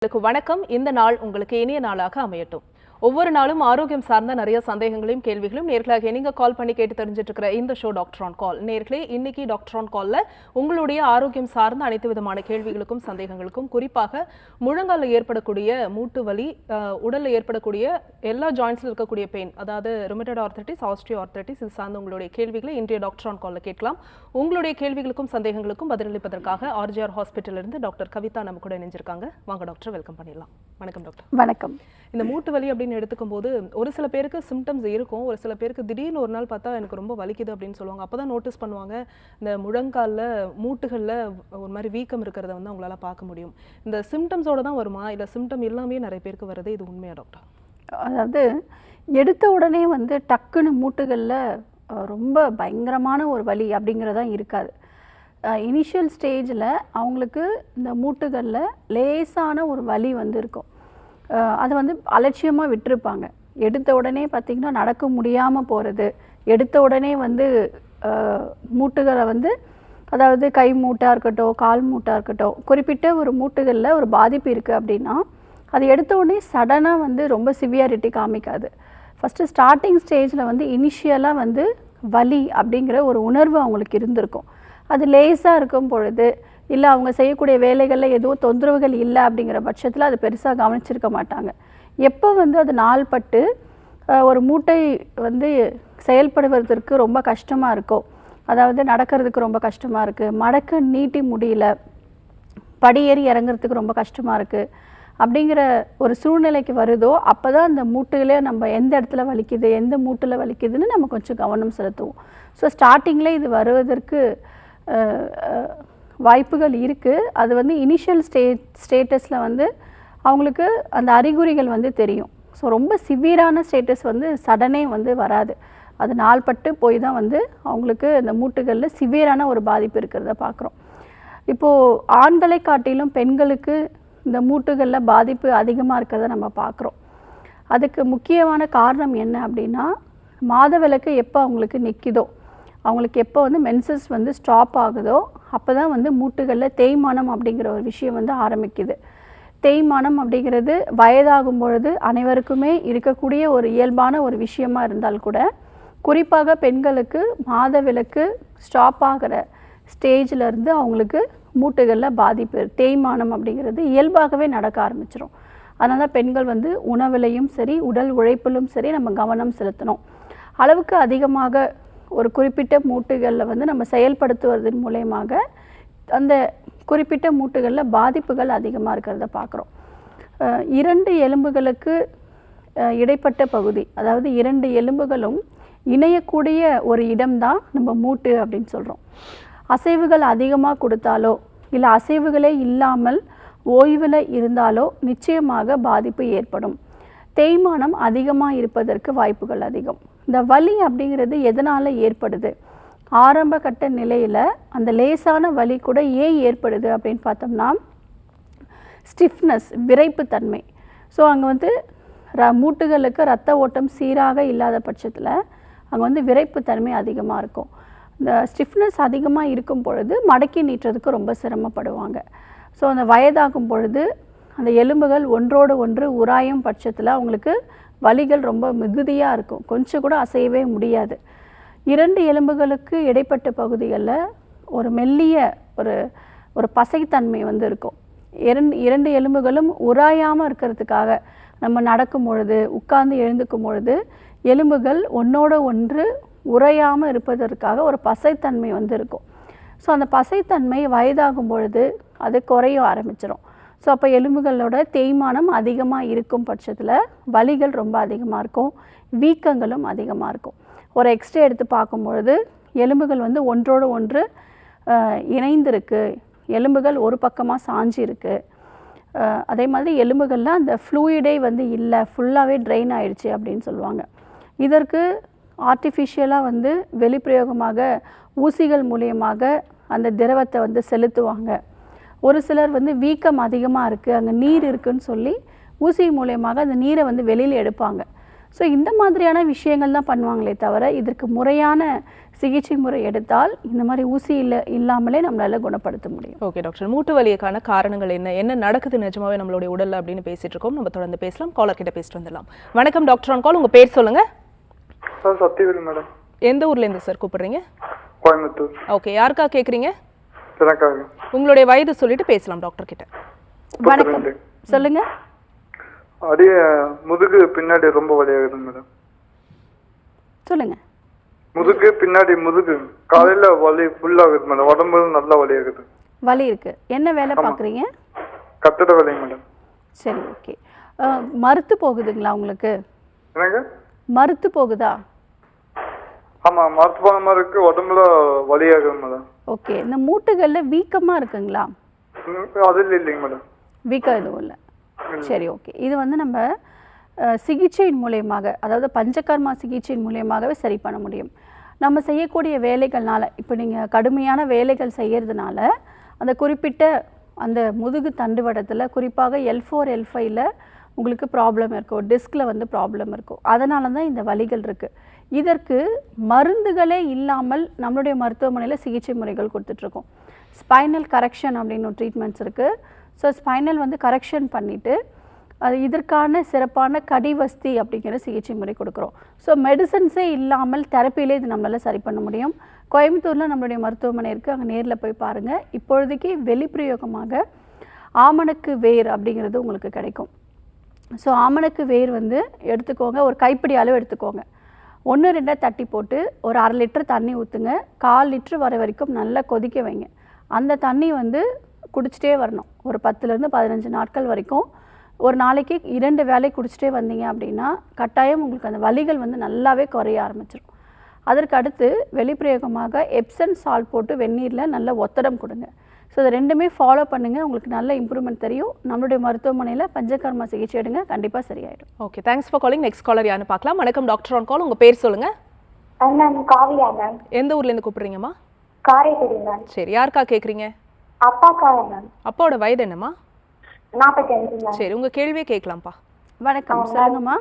வணக்கம். இந்த நாள் உங்களுக்கு இனிய நாளாக அமையட்டும். ஒவ்வொரு நாளும் ஆரோக்கியம் சார்ந்த நிறைய சந்தேகங்களையும் கேள்விகளையும் நேர்களாக நீங்க கால் பண்ணி கேட்டு தெரிஞ்சிட்டு இருக்கிற இந்த ஷோ டாக்டர் ஆன் கால். நேர்களே, இன்னைக்கு டாக்டர் ஆன் கால்ல உங்களுடைய ஆரோக்கியம் சார்ந்த அனைத்து விதமான கேள்விகளுக்கும் சந்தேகங்களுக்கும், குறிப்பாக முழங்கால ஏற்படக்கூடிய மூட்டு வலி, உடல்ல ஏற்படக்கூடிய எல்லா ஜாயின்ஸ்ல இருக்கக்கூடிய பெயின், அதாவது ருமட்டட் ஆர்த்ரைட்டிஸ், ஆஸ்டியோ ஆர்த்ரைட்டிஸ், இது சார்ந்த உங்களுடைய கேள்விகளை இன்றைய டாக்டர் ஆன் கால்ல கேட்கலாம். உங்களுடைய கேள்விகளுக்கும் சந்தேகங்களுக்கும் பதிலளிப்பதற்காக ஆர்ஜிஆர் ஹாஸ்பிட்டல் இருந்து டாக்டர் கவிதா நம்ம கூட இணைஞ்சிருக்காங்க. வாங்க டாக்டர், வெல்கம் பண்ணிடலாம். வணக்கம் டாக்டர். வணக்கம். இந்த மூட்டு வலி அப்படின்னு எடுத்துக்கும் போது ஒரு சில பேருக்கு சிம்டம்ஸ் இருக்கும், ஒரு சில பேருக்கு திடீர்னு ஒரு நாள் பார்த்தா எனக்கு ரொம்ப வலிக்குது அப்படின்னு சொல்லுவாங்க. அப்பதான் நோட்டீஸ் பண்ணுவாங்க, இந்த முழங்கால்ல மூட்டுகள்ல ஒரு மாதிரி வீக்கம் இருக்கிறத வந்து அவங்களால பார்க்க முடியும். இந்த சிம்டம்ஸோட தான் வருமா, இல்லை சிம்டம் இல்லாமே நிறைய பேருக்கு வருது, இது உண்மையா டாக்டர்? அதாவது எடுத்த உடனே வந்து டக்குன்னு மூட்டுகளில் ரொம்ப பயங்கரமான ஒரு வலி அப்படிங்கிறதான் இருக்காது. இனிஷியல் ஸ்டேஜில் அவங்களுக்கு இந்த மூட்டுகளில் லேசான ஒரு வலி வந்து இருக்கும். அதை வந்து அலட்சியமாக விட்டுருப்பாங்க. எடுத்த உடனே பார்த்திங்கன்னா நடக்க முடியாமல் போகிறது, எடுத்த உடனே வந்து மூட்டுகளை வந்து, அதாவது கை மூட்டாக இருக்கட்டும், கால் மூட்டாக இருக்கட்டும், குறிப்பிட்ட ஒரு மூட்டுகளில் ஒரு பாதிப்பு இருக்குது அப்படின்னா அது எடுத்த உடனே சடனாக வந்து ரொம்ப சிவியாரிட்டி காமிக்காது. ஃபஸ்ட்டு ஸ்டார்டிங் ஸ்டேஜில் வந்து இனிஷியலாக வந்து வலி அப்படிங்கிற ஒரு உணர்வு அவங்களுக்கு இருந்திருக்கும். அது லேசாக இருக்கும் பொழுது, இல்லை அவங்க செய்யக்கூடிய வேலைகளில் எதுவும் தொந்தரவுகள் இல்லை அப்படிங்கிற பட்சத்தில் அது பெருசாக கவனிச்சிருக்க மாட்டாங்க. எப்போ வந்து அது நாள்பட்டு ஒரு மூட்டை வந்து செயல்படுவதற்கு ரொம்ப கஷ்டமாக இருக்கும், அதாவது நடக்கிறதுக்கு ரொம்ப கஷ்டமாக இருக்குது, மடக்க நீட்டி முடியல, படியேறி இறங்குறதுக்கு ரொம்ப கஷ்டமாக இருக்குது அப்படிங்கிற ஒரு சூழ்நிலைக்கு வருதோ, அப்போ தான் அந்த மூட்டுகளே நம்ம எந்த இடத்துல வலிக்குது, எந்த மூட்டில் வலிக்குதுன்னு நம்ம கொஞ்சம் கவனம் செலுத்துவோம். ஸோ ஸ்டார்டிங்கில் இது வருவதற்கு வாய்ப்புகள் இருக்குது. அது வந்து இனிஷியல் ஸ்டேட்டஸில் வந்து அவங்களுக்கு அந்த அறிகுறிகள் வந்து தெரியும். ஸோ ரொம்ப சிவியரான ஸ்டேட்டஸ் வந்து சடனே வந்து வராது. அது நாள்பட்டு போய் தான் வந்து அவங்களுக்கு இந்த மூட்டுகளில் சிவியரான ஒரு பாதிப்பு இருக்கிறத பார்க்குறோம். இப்போது ஆண்களை காட்டிலும் பெண்களுக்கு இந்த மூட்டுகளில் பாதிப்பு அதிகமாக இருக்கிறத நம்ம பார்க்குறோம். அதுக்கு முக்கியமான காரணம் என்ன அப்படின்னா, மாதவிலக்கு எப்போ அவங்களுக்கு நிற்கிதோ, அவங்களுக்கு எப்போ வந்து மென்சஸ் வந்து ஸ்டாப் ஆகுதோ, அப்போ தான் வந்து மூட்டுகளில் தேய்மானம் அப்படிங்கிற ஒரு விஷயம் வந்து ஆரம்பிக்குது. தேய்மானம் அப்படிங்கிறது வயதாகும் பொழுது அனைவருக்குமே இருக்கக்கூடிய ஒரு இயல்பான ஒரு விஷயமா இருந்தால் கூட, குறிப்பாக பெண்களுக்கு மாதவிலக்கு ஸ்டாப் ஆகிற ஸ்டேஜிலேருந்து அவங்களுக்கு மூட்டுகளில் பாதிப்பு, தேய்மானம் அப்படிங்கிறது இயல்பாகவே நடக்க ஆரம்பிச்சிடும். அதனால பெண்கள் வந்து உணவிலையும் சரி, உடல் உழைப்பிலும் சரி நம்ம கவனம் செலுத்தணும். அளவுக்கு அதிகமாக ஒரு குறிப்பிட்ட மூட்டுகளில் வந்து நம்ம செயல்படுத்துவதன் மூலயமாக அந்த குறிப்பிட்ட மூட்டுகளில் பாதிப்புகள் அதிகமாக இருக்கிறத பார்க்குறோம். இரண்டு எலும்புகளுக்கு இடைப்பட்ட பகுதி, அதாவது இரண்டு எலும்புகளும் இணையக்கூடிய ஒரு இடம்தான் நம்ம மூட்டு அப்படின்னு சொல்கிறோம். அசைவுகள் அதிகமாக கொடுத்தாலோ, இல்லை அசைவுகளே இல்லாமல் ஓய்வில் இருந்தாலோ நிச்சயமாக பாதிப்பு ஏற்படும். தேய்மானம் அதிகமாக இருப்பதற்கு வாய்ப்புகள் அதிகம். இந்த வலி அப்படிங்கிறது எதனால் ஏற்படுது, ஆரம்ப கட்ட நிலையில் அந்த லேசான வலி கூட ஏன் ஏற்படுது அப்படின்னு பார்த்தோம்னா, ஸ்டிஃப்னஸ், விறைப்புத்தன்மை. ஸோ அங்கே வந்து மூட்டுகளுக்கு இரத்த ஓட்டம் சீராக இல்லாத பட்சத்தில் அங்கே வந்து விறைப்புத்தன்மை அதிகமாக இருக்கும். இந்த ஸ்டிஃப்னஸ் அதிகமாக இருக்கும் பொழுது மடக்கி நீட்டுறதுக்கு ரொம்ப சிரமப்படுவாங்க. ஸோ அந்த வயதாகும் பொழுது அந்த எலும்புகள் ஒன்றோடு ஒன்று உராயும் பட்சத்தில் அவங்களுக்கு வலிகள் ரொம்ப மிகுதியாக இருக்கும், கொஞ்சம் கூட அசையவே முடியாது. இரண்டு எலும்புகளுக்கு இடைப்பட்ட பகுதிகளில் ஒரு மெல்லிய ஒரு பசைத்தன்மை வந்து இருக்கும். இரண்டு எலும்புகளும் உராயாமல் இருக்கிறதுக்காக நம்ம நடக்கும் பொழுது, உட்கார்ந்து எழுந்துக்கும் பொழுது எலும்புகள் ஒன்றோட ஒன்று உறையாமல் இருப்பதற்காக ஒரு பசைத்தன்மை வந்து இருக்கும். ஸோ அந்த பசைத்தன்மை வயதாகும் பொழுது அது குறைய ஆரம்பிச்சிடும். ஸோ அப்போ எலும்புகளோட தேய்மானம் அதிகமாக இருக்கும் பட்சத்தில் வலிகள் ரொம்ப அதிகமாக இருக்கும், வீக்கங்களும் அதிகமாக இருக்கும். ஒரு எக்ஸ்ரே எடுத்து பார்க்கும்பொழுது எலும்புகள் வந்து ஒன்றோடு ஒன்று இணைந்திருக்கு, எலும்புகள் ஒரு பக்கமாக சாஞ்சி இருக்குது. அதே மாதிரி எலும்புகளில் அந்த ஃப்ளூயிடே வந்து இல்லை, ஃபுல்லாகவே ட்ரெயின் ஆயிடுச்சு அப்படின்னு சொல்லுவாங்க. இதற்கு ஆர்டிஃபிஷியலாக வந்து வெளிப்பிரயோகமாக ஊசிகள் மூலியமாக அந்த திரவத்தை வந்து செலுத்துவாங்க. ஒரு சிலர் வந்து வீக்கம் அதிகமாக இருக்குது, அங்கே நீர் இருக்குதுன்னு சொல்லி ஊசி மூலயமாக அந்த நீரை வந்து வெளியில் எடுப்பாங்க. ஸோ இந்த மாதிரியான விஷயங்கள் தான் பண்ணுவாங்களே தவிர, இதற்கு முறையான சிகிச்சை முறை எடுத்தால் இந்த மாதிரி ஊசி இல்லாமலே நம்மளால குணப்படுத்த முடியும். ஓகே டாக்டர், மூட்டு வலிக்கான காரணங்கள் என்ன நடக்குது நிஜமாவே நம்மளுடைய உடல்ல அப்படின்னு பேசிட்டு இருக்கோம். நம்ம தொடர்ந்து பேசலாம். காலர் கிட்ட பேசிட்டு வந்துடலாம். வணக்கம் டாக்டர் ஆன் கால், உங்க பேர் சொல்லுங்க. Sir Sathyavel madam. எந்த ஊர்ல இருந்து சார் கூப்பிடுறீங்க? கோயம்புத்தூர். ஓகே, யாருக்கா கேக்குறீங்க? எனக்காக. உங்களுடைய வயது சொல்லிட்டு பேசலாம் டாக்டர் கிட்ட. வணக்கம், சொல்லுங்க. அப்படியே முதுகு பின்னாடி ரொம்ப வலியாகுது மேடம். சொல்லுங்க. முதுகு பின்னாடி காலையில வலி ஃபுல்லாகுது மேடம். உடம்பு நல்லா வலியாகுது. வலி இருக்கு. என்ன வேலை பார்க்குறீங்க? கட்டட வேலை மேடம். சரி, ஓகே. மறுத்து போகுதுங்களா உங்களுக்கு? என்னங்க? மறுத்து போகுதா? ஆமா, மறுத்து போன மாதிரி இருக்கு. உடம்புல வலியாகுது மேடம். ஓகே. இந்த மூட்டுகள்ல வீக்கமா இருக்குங்களா? அது இல்லைங்க மேடம். வீக்கம் எதுவும் இல்லை. சரி, ஓகே. இது வந்து நம்ம சிகிச்சையின் மூலயமாக, அதாவது பஞ்சகர்மா சிகிச்சையின் மூலயமாகவே சரி பண்ண முடியும். நம்ம செய்யக்கூடிய வேலைகள்னால, இப்போ நீங்கள் கடுமையான வேலைகள் செய்கிறதுனால அந்த குறிப்பிட்ட அந்த முதுகு தண்டுவடத்தில் குறிப்பாக L4 L5ல உங்களுக்கு ப்ராப்ளம் இருக்கும், டிஸ்கில் வந்து ப்ராப்ளம் இருக்கும். அதனால தான் இந்த வலிகள் இருக்குது. இதற்கு மருந்துகளே இல்லாமல் நம்மளுடைய மருத்துவமனையில் சிகிச்சை முறைகள் கொடுத்துட்ருக்கோம். ஸ்பைனல் கரெக்ஷன் அப்படின்னு ட்ரீட்மெண்ட்ஸ் இருக்குது. ஸோ ஸ்பைனல் வந்து கரெக்ஷன் பண்ணிவிட்டு அது இதற்கான சிறப்பான கடிவஸ்தி அப்படிங்கிற சிகிச்சை முறை கொடுக்குறோம். ஸோ மெடிசன்ஸே இல்லாமல் தெரப்பிலே இது நம்மளால் சரி பண்ண முடியும். கோயம்புத்தூரில் நம்மளுடைய மருத்துவமனை இருக்குது, அங்கே நேரில் போய் பாருங்கள். இப்பொழுதைக்கு வெளிப்பிரயோகமாக ஆமணக்கு வேர் அப்படிங்கிறது உங்களுக்கு கிடைக்கும். ஸோ ஆமணக்கு வேர் வந்து எடுத்துக்கோங்க, ஒரு கைப்பிடி அளவு எடுத்துக்கோங்க. 1-2 தட்டி போட்டு ஒரு 1/2 லிட்டர் தண்ணி ஊற்றுங்க. 1/4 லிட்டர் வர வரைக்கும் நல்லா கொதிக்க வைங்க. அந்த தண்ணி வந்து குடிச்சிட்டே வரணும். ஒரு 10லேருந்து 15 நாட்கள் வரைக்கும் ஒரு நாளைக்கு 2 வேளை குடிச்சிட்டே வந்தீங்க அப்படின்னா கட்டாயம் உங்களுக்கு அந்த வலிகள் வந்து நல்லாவே குறைய ஆரம்பிச்சிடும். அதற்கு அடுத்து வெளிப்பிரயோகமாக எப்சன் சால்ட் போட்டு வெந்நீரில் நல்ல ஒத்தடம் கொடுங்க. ஸோ இது ரெண்டுமே ஃபாலோ பண்ணுங்கள், உங்களுக்கு நல்ல இம்ப்ரூவ்மெண்ட் தெரியும். நம்மளுடைய மருத்துவமனையில் பஞ்சகர்மா சிகிச்சை எடுங்க, கண்டிப்பாக சரியாயிடும். Okay, thanks for calling. Next caller யாருன்னு பார்க்கலாம். வணக்கம் டாக்டர் ஆன் கால், உங்கள் பேர் சொல்லுங்கள். Ma'am Kavya ma'am. எந்த ஊர்லேருந்து கூப்பிடுறீங்கம்மா? காரைக்குடி மேம். சரி, யாருக்கா கேட்குறீங்க? அப்பாக்காக மேம். அப்பாவோட வயது என்னம்மா? 45 மேம். சரி, உங்கள் கேள்வியே கேட்கலாம்ப்பா. வணக்கம், சொல்லுங்கம்மா.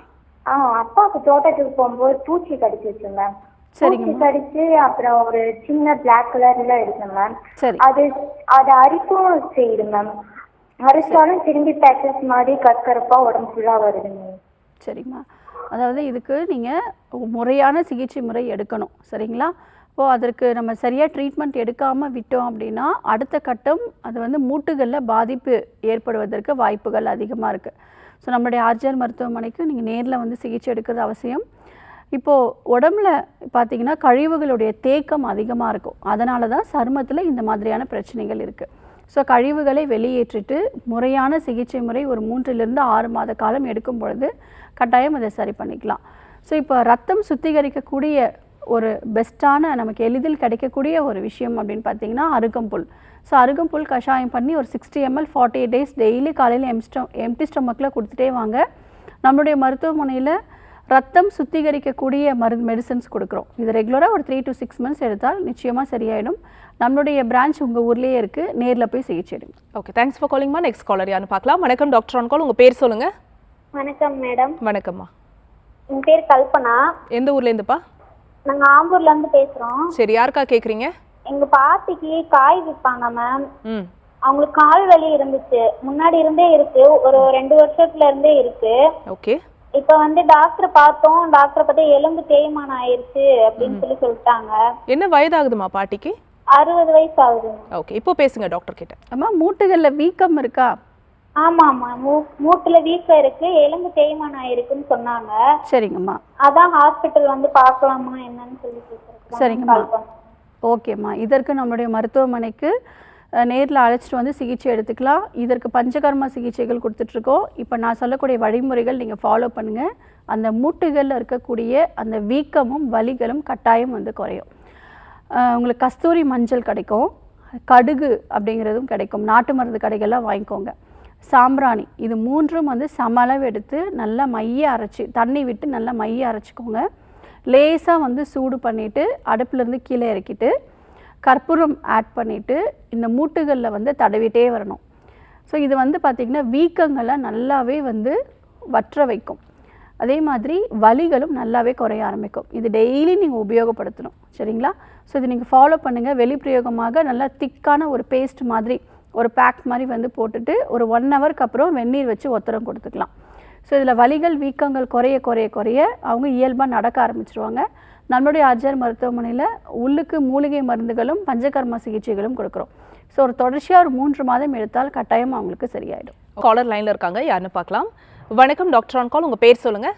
அப்பாவுக்கு தோட்டத்துக்கு போகும்போது பூச்சி கடிச்சிருச்சு மேம். சரிங்க. கடிச்சு அப்புறம் ஒரு சின்ன பிளாக் கலர்ல இருக்கு மேம். சரி. அது அரிப்பும் செய்யுது மேம். அரிச்சாலும் திரும்பி பேச்சஸ் மாதிரி கற்கரப்பா உடம்பு ஃபுல்லா வருது மேம். சரிம்மா, அதாவது இதுக்கு நீங்கள் முறையான சிகிச்சை முறை எடுக்கணும், சரிங்களா? இப்போது அதற்கு நம்ம சரியாக ட்ரீட்மெண்ட் எடுக்காமல் விட்டோம் அப்படின்னா அடுத்த கட்டம் அது வந்து மூட்டுகளில் பாதிப்பு ஏற்படுவதற்கு வாய்ப்புகள் அதிகமாக இருக்குது. ஸோ நம்மளுடைய ஆர்ஜிஆர் மருத்துவமனைக்கு நீங்கள் நேரில் வந்து சிகிச்சை எடுக்கிறது அவசியம். இப்போது உடம்புல பார்த்திங்கன்னா கழிவுகளுடைய தேக்கம் அதிகமாக இருக்கும். அதனால தான் சருமத்தில் இந்த மாதிரியான பிரச்சனைகள் இருக்குது. ஸோ கழிவுகளை வெளியேற்றிட்டு முறையான சிகிச்சை முறை ஒரு 3லிருந்து 6 மாத காலம் எடுக்கும் பொழுது கட்டாயம் அதை சரி பண்ணிக்கலாம். ஸோ இப்போ ரத்தம் சுத்திகரிக்கக்கூடிய ஒரு பெஸ்ட்டான நமக்கு எளிதில் கிடைக்கக்கூடிய ஒரு விஷயம் அப்படின்னு பார்த்தீங்கன்னா அருகம்புல். ஸோ அருகம்புல் கஷாயம் பண்ணி ஒரு 60 ml 48 days டெய்லி காலையில் எம்டி ஸ்டொமக்கில் கொடுத்துட்டே வாங்க. நம்மளுடைய மருத்துவமனையில் ரத்தம் சுத்திகரிக்கக்கூடிய மெடிசன்ஸ் கொடுக்குறோம். இது ரெகுலராக ஒரு 3 to 6 months எடுத்தால் நிச்சயமாக சரியாயிடும். நம்மளுடைய பிரான்ச் உங்கள் ஊர்லேயே இருக்குது, நேரில் போய் சிகிச்சை எடுங்க. ஓகே, தேங்க்ஸ் ஃபார் காலிங்மா. நெக்ஸ்ட் காலர் யாருன்னு பார்க்கலாம். வணக்கம் டாக்டர் ஆன் கால், உங்கள் பேர் சொல்லுங்கள். வணக்கம் மேடம். வணக்கம்மா. என் பேர் கல்பனா. எந்த ஊர்லேருந்துப்பா? நாங்கள் ஆம்பூர்லேருந்து பேசுகிறோம். சரி, யாருக்கா கேட்குறீங்க? எங்கள் பாட்டிக்கு காய் விற்பாங்க மேம். ம். அவங்களுக்கு கால் வலி இருந்துச்சு, முன்னாடி இருந்தே இருக்கு, ஒரு 2 வருஷத்துல இருந்தே இருக்கு. ஓகே. இப்ப வந்து டாக்டர் பார்த்தோம், டாக்டர் பார்த்தா எலும்பு தேய்மானம் ஆயிருச்சு அப்படின்னு சொல்லிட்டாங்க. என்ன வயதாகுதுமா பாட்டிக்கு? 60 வயசு ஆகுது. ஓகே, இப்போ பேசுங்க டாக்டர் கிட்ட. அம்மா, மூட்டுகளில் வீக்கம் இருக்கா? ஆமா ஆமா, மூட்டுல வீக்கம் இருக்கு, எலும்பு தேய்மானம் ஆயிருக்குன்னு சொன்னாங்க. சரிங்கம்மா. அதான் ஹாஸ்பிட்டல் வந்து பார்க்கலாமா என்னன்னு சொல்லி கேட்கறேன். சரிங்கம்மா, ஓகேம்மா. இதற்கு நம்மளுடைய மருத்துவமனைக்கு நேரில் அழைச்சிட்டு வந்து சிகிச்சை எடுத்துக்கலாம். இதற்கு பஞ்சகர்மா சிகிச்சைகள் கொடுத்துட்ருக்கோம். இப்போ நான் சொல்லக்கூடிய வழிமுறைகள் நீங்கள் ஃபாலோ பண்ணுங்கள். அந்த மூட்டுகளில் இருக்கக்கூடிய அந்த வீக்கமும் வலிகளும் கட்டாயம் வந்து குறையும். உங்களுக்கு கஸ்தூரி மஞ்சள் கிடைக்கும், கடுகு அப்படிங்கிறதும் கிடைக்கும். நாட்டு மருந்து கடைகள்லாம் வாங்கிக்கோங்க. சாம்பிராணி, இது 3ம் வந்து சம அளவு எடுத்து நல்லா மைய அரைச்சி தண்ணி விட்டு நல்லா மைய அரைச்சிக்கோங்க. லேசாக வந்து சூடு பண்ணிவிட்டு அடுப்புலேருந்து கீழே இறக்கிட்டு கற்பூரம் ஆட் பண்ணிவிட்டு இந்த மூட்டுகளில் வந்து தடவிட்டே வரணும். ஸோ இது வந்து பார்த்திங்கன்னா வீக்கங்களை நல்லாவே வந்து வற்ற வைக்கும். அதே மாதிரி வலிகளும் நல்லாவே குறைய ஆரம்பிக்கும். இது டெய்லி நீங்கள் உபயோகப்படுத்தணும், சரிங்களா? ஸோ இது நீங்கள் ஃபாலோ பண்ணுங்கள். வெளிப்பிரயோகமாக நல்லா திக்கான ஒரு பேஸ்ட் மாதிரி ஒரு பேக் மாதிரி வந்து போட்டுட்டு ஒரு 1 ஹவருக்கு அப்புறம் வெந்நீர் வச்சு ஒத்தரம் கொடுத்துக்கலாம். ஸோ இதில் வலிகள் வீக்கங்கள் குறைய குறைய குறைய அவங்க இயல்பாக நடக்க ஆரம்பிச்சிருவாங்க. நம்மளுடைய ஆர்ஜிஆர் மருத்துவமனையில் உள்ளுக்கு மூலிகை மருந்துகளும் பஞ்சகர்ம சிகிச்சைகளும் கொடுக்குறோம். ஸோ ஒரு தொடர்ச்சியாக ஒரு 3 மாதம் எடுத்தால் கட்டாயம் அவங்களுக்கு சரியாயிடும். காலர் லைன்ல இருக்காங்க, யாருன்னு பார்க்கலாம். வணக்கம் டாக்டர் ஆன் கால், உங்க பேர் சொல்லுங்க.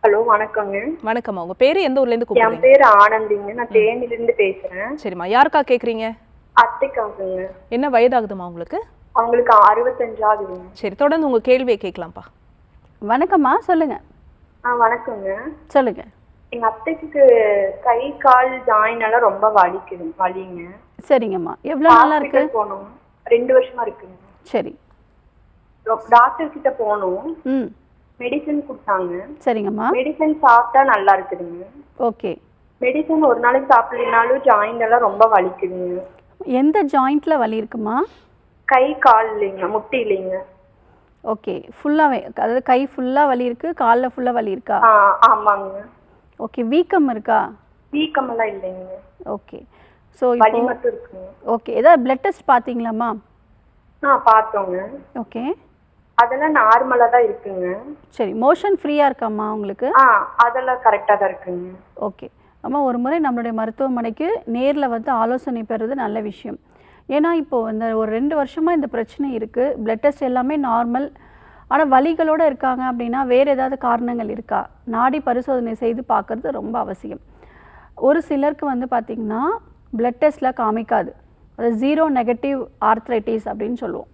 ஹலோ வணக்கங்க. வணக்கம்மா, உங்க பேரு எந்த ஊர்ல இருந்து கூப்பிடுறீங்க? என் பேர் ஆனந்திங்க, நான் தேனில இருந்து பேசுறேன். சரிம்மா, யாருக்கா கேக்குறீங்க? அத்தைக்காகுங்க. என்ன வயதாகுதுமா உங்களுக்கு? அவங்களுக்கு 65 ஆகுதுங்க. சரி, தொடர்ந்து உங்க கேள்வியை கேட்கலாம்ப்பா. வணக்கம்மா, சொல்லுங்க. வணக்கங்க. சொல்லுங்க. எங்க அத்தைக்கு கை கால் ஜாயின் எல்லாம் ரொம்ப வலிங்க. சரிங்கம்மா, எவ்வளோ நாளா இருக்கு? போனோம், 2 வருஷமா இருக்குங்க. சரி, டாக்டர் கிட்ட போனோம். மெடிசன் கொடுத்தாங்க. சரிங்கம்மா. மெடிசன் சாப்பிட்டா நல்லா இருக்குதுங்க. ஓகே. மெடிசன் ஒரு நாளைக்கு சாப்பிடலனாலும் ஜாயிண்ட் எல்லாம் ரொம்ப வலிக்குதுங்க. எந்த ஜாயிண்ட்ல வலி இருக்குமா? கை கால் இல்லைங்க, முட்டி இல்லைங்க. ஓகே, ஃபுல்லாவே, அதாவது கை ஃபுல்லா வலி இருக்கு, கால்ல ஃபுல்லா வலி இருக்கா? ஆமாங்க. ஓகே, வீக்கம் இருக்கா? வீக்கம் எல்லாம் இல்லைங்க. ஓகே. ஸோ வலி மட்டும் இருக்குங்க. ஓகே, ஏதாவது பிளட் டெஸ்ட் பார்த்தீங்களாம்மா? பார்த்தோங்க. ஓகே, அதெல்லாம் நார்மலா தான் இருக்குங்க. சரி, மோஷன் ஃப்ரீயா இருக்காம்மா உங்களுக்கு? அதெல்லாம் கரெக்டா தான் இருக்குங்க. ஓகே அம்மா, ஒரு முறை நம்மளுடைய மருத்துவமனைக்கு நேரில் வந்து ஆலோசனை பெறுறது நல்ல விஷயம். ஏன்னா இப்போது இந்த ஒரு 2 வருஷமாக இந்த பிரச்சனை இருக்குது. பிளட் டெஸ்ட் எல்லாமே நார்மல், ஆனால் வலிகளோடு இருக்காங்க அப்படின்னா வேறு ஏதாவது காரணங்கள் இருக்கா, நாடி பரிசோதனை செய்து பார்க்குறது ரொம்ப அவசியம். ஒரு சிலருக்கு வந்து பார்த்திங்கன்னா பிளட் டெஸ்ட்டில் காமிக்காது, அது 0 நெகட்டிவ் ஆர்த்ரைட்டிஸ் அப்படின்னு சொல்லுவோம்.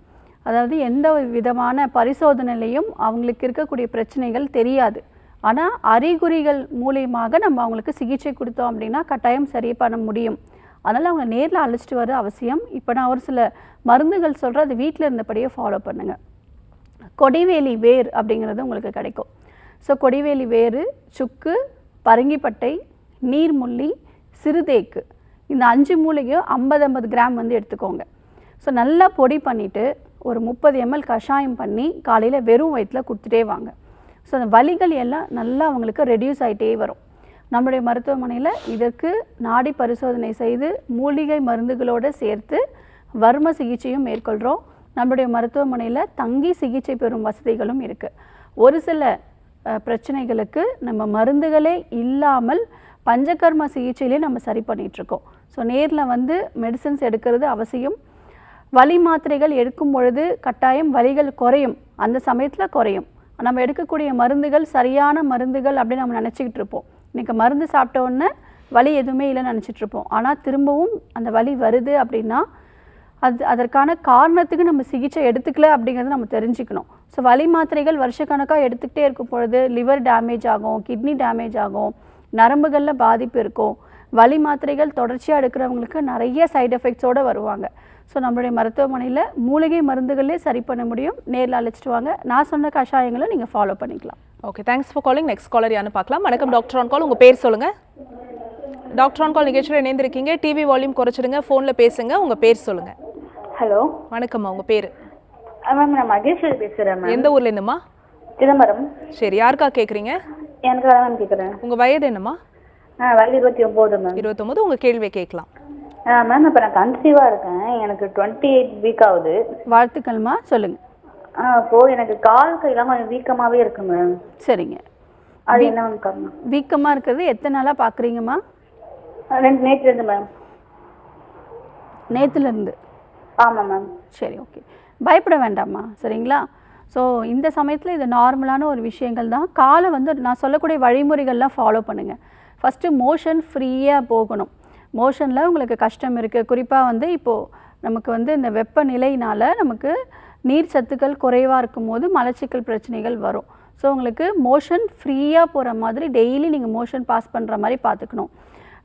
அதாவது எந்த விதமான பரிசோதனையிலையும் அவங்களுக்கு இருக்கக்கூடிய பிரச்சனைகள் தெரியாது. ஆனால் அறிகுறிகள் மூலியமாக நம்ம அவங்களுக்கு சிகிச்சை கொடுத்தோம் அப்படின்னா கட்டாயம் சரி பண்ண முடியும். அதனால் அவங்க நேரில் அழைச்சிட்டு வர அவசியம். இப்போ நான் ஒரு சில மருந்துகள் சொல்கிறேன், அது வீட்டில் இருந்தபடியே ஃபாலோ பண்ணுங்கள். கொடிவேலி வேர் அப்படிங்கிறது உங்களுக்கு கிடைக்கும். ஸோ கொடிவேலி வேர், சுக்கு, பரங்கிப்பட்டை, நீர்முள்ளி, சிறுதேக்கு, இந்த 5 மூலிகையும் 50 கிராம் வந்து எடுத்துக்கோங்க. ஸோ நல்லா பொடி பண்ணிவிட்டு ஒரு 30 ml கஷாயம் பண்ணி காலையில் வெறும் வயிற்றில் கொடுத்துட்டே வாங்க. ஸோ அந்த வலிகள் எல்லாம் நல்லா அவங்களுக்கு ரெடியூஸ் ஆகிட்டே வரும். நம்முடைய மருத்துவமனையில் இதற்கு நாடி பரிசோதனை செய்து மூலிகை மருந்துகளோடு சேர்த்து வர்ம சிகிச்சையும் மேற்கொள்கிறோம். நம்முடைய மருத்துவமனையில் தங்கி சிகிச்சை பெறும் வசதிகளும் இருக்குது. ஒரு சில பிரச்சனைகளுக்கு நம்ம மருந்துகளே இல்லாமல் பஞ்சகர்ம சிகிச்சையிலே நம்ம சரி பண்ணிகிட்ருக்கோம். ஸோ நேரில் வந்து மெடிசன்ஸ் எடுக்கிறது அவசியம். வலி மாத்திரைகள் எடுக்கும் பொழுது கட்டாயம் வலிகள் குறையும், அந்த சமயத்தில் குறையும். நம்ம எடுக்கக்கூடிய மருந்துகள் சரியான மருந்துகள் அப்படின்னு நம்ம நினச்சிக்கிட்டு இருப்போம். இன்றைக்கி மருந்து சாப்பிட்ட உடனே வலி எதுவுமே இல்லைன்னு நினச்சிட்ருப்போம். ஆனால் திரும்பவும் அந்த வலி வருது அப்படின்னா அதற்கான காரணத்துக்கு நம்ம சிகிச்சை எடுத்துக்கல அப்படிங்கிறது நம்ம தெரிஞ்சுக்கணும். ஸோ வலி மாத்திரைகள் வருஷக்கணக்காக எடுத்துக்கிட்டே இருக்கும் பொழுது லிவர் டேமேஜ் ஆகும், கிட்னி டேமேஜ் ஆகும், நரம்புகளில் பாதிப்பு இருக்கும். வலி மாத்திரைகள் தொடர்ச்சியாக எடுக்கிறவங்களுக்கு நிறைய சைடு எஃபெக்ட்ஸோடு வருவாங்க. ஸோ நம்மளுடைய மருத்துவமனையில் மூலிகை மருந்துகளே சரி பண்ண முடியும். நேரில் அழைச்சிட்டு வாங்க. நான் சொன்ன கஷாயங்களை நீங்கள் ஃபாலோ பண்ணிக்கலாம். Okay, thanks for calling. Next caller யாருன்னு பார்க்கலாம். வணக்கம் டாக்டர் ஆன் கால், உங்கள் பேர் சொல்லுங்கள். டாக்டர் ஆன் கால் நிகழ்ச்சியில் இணைந்திருக்கீங்க. டிவி வால்யூம் குறைச்சிடுங்க, ஃபோனில் பேசுங்க. உங்கள் பேர் சொல்லுங்கள். ஹலோ, வணக்கம்மா, உங்கள் பேர்? மேம் நான் மகேஸ்வரி பேசுகிறேன் மேம். எந்த ஊர்ல இருந்துமா? சிதம்பரம். சரி, யாருக்கா கேட்குறீங்க? எனக்கு தான் மேம் கேட்குறேன். உங்கள் வயது என்னம்மா? வயது 29 மேம். 29. உங்கள் கேள்வியை கேட்கலாம். மேம் இப்போ நான் கன்சீவாக இருக்கேன், எனக்கு 28 வீக் ஆகுது. வாழ்த்துக்கள்மா, சொல்லுங்கள். இப்போது எனக்கு கால் கையெல்லாம் கொஞ்சம் வீக்கமாகவே இருக்கு மேம். சரிங்க, அது என்ன மேம் காரணம்? வீக்கமாக இருக்கிறது எத்தனை நாளாக பார்க்குறீங்கம்மா? நேற்றுலேருந்து மேம். நேற்றுலேருந்து? ஆமாம் மேம். சரி, ஓகே, பயப்பட வேண்டாம்மா, சரிங்களா? ஸோ இந்த சமயத்தில் இது நார்மலான ஒரு விஷயங்கள் தான். காலை வந்து நான் சொல்லக்கூடிய வழிமுறைகள்லாம் ஃபாலோ பண்ணுங்கள். ஃபஸ்ட்டு மோஷன் ஃப்ரீயாக போகணும். மோஷனில் உங்களுக்கு கஷ்டம் இருக்குது, குறிப்பாக வந்து இப்போது நமக்கு வந்து இந்த வெப்பநிலையினால் நமக்கு நீர் சத்துக்கள் குறைவாக இருக்கும்போது மலச்சிக்கல் பிரச்சனைகள் வரும். ஸோ உங்களுக்கு மோஷன் ஃப்ரீயாக போகிற மாதிரி டெய்லி நீங்கள் மோஷன் பாஸ் பண்ணுற மாதிரி பார்த்துக்கணும்.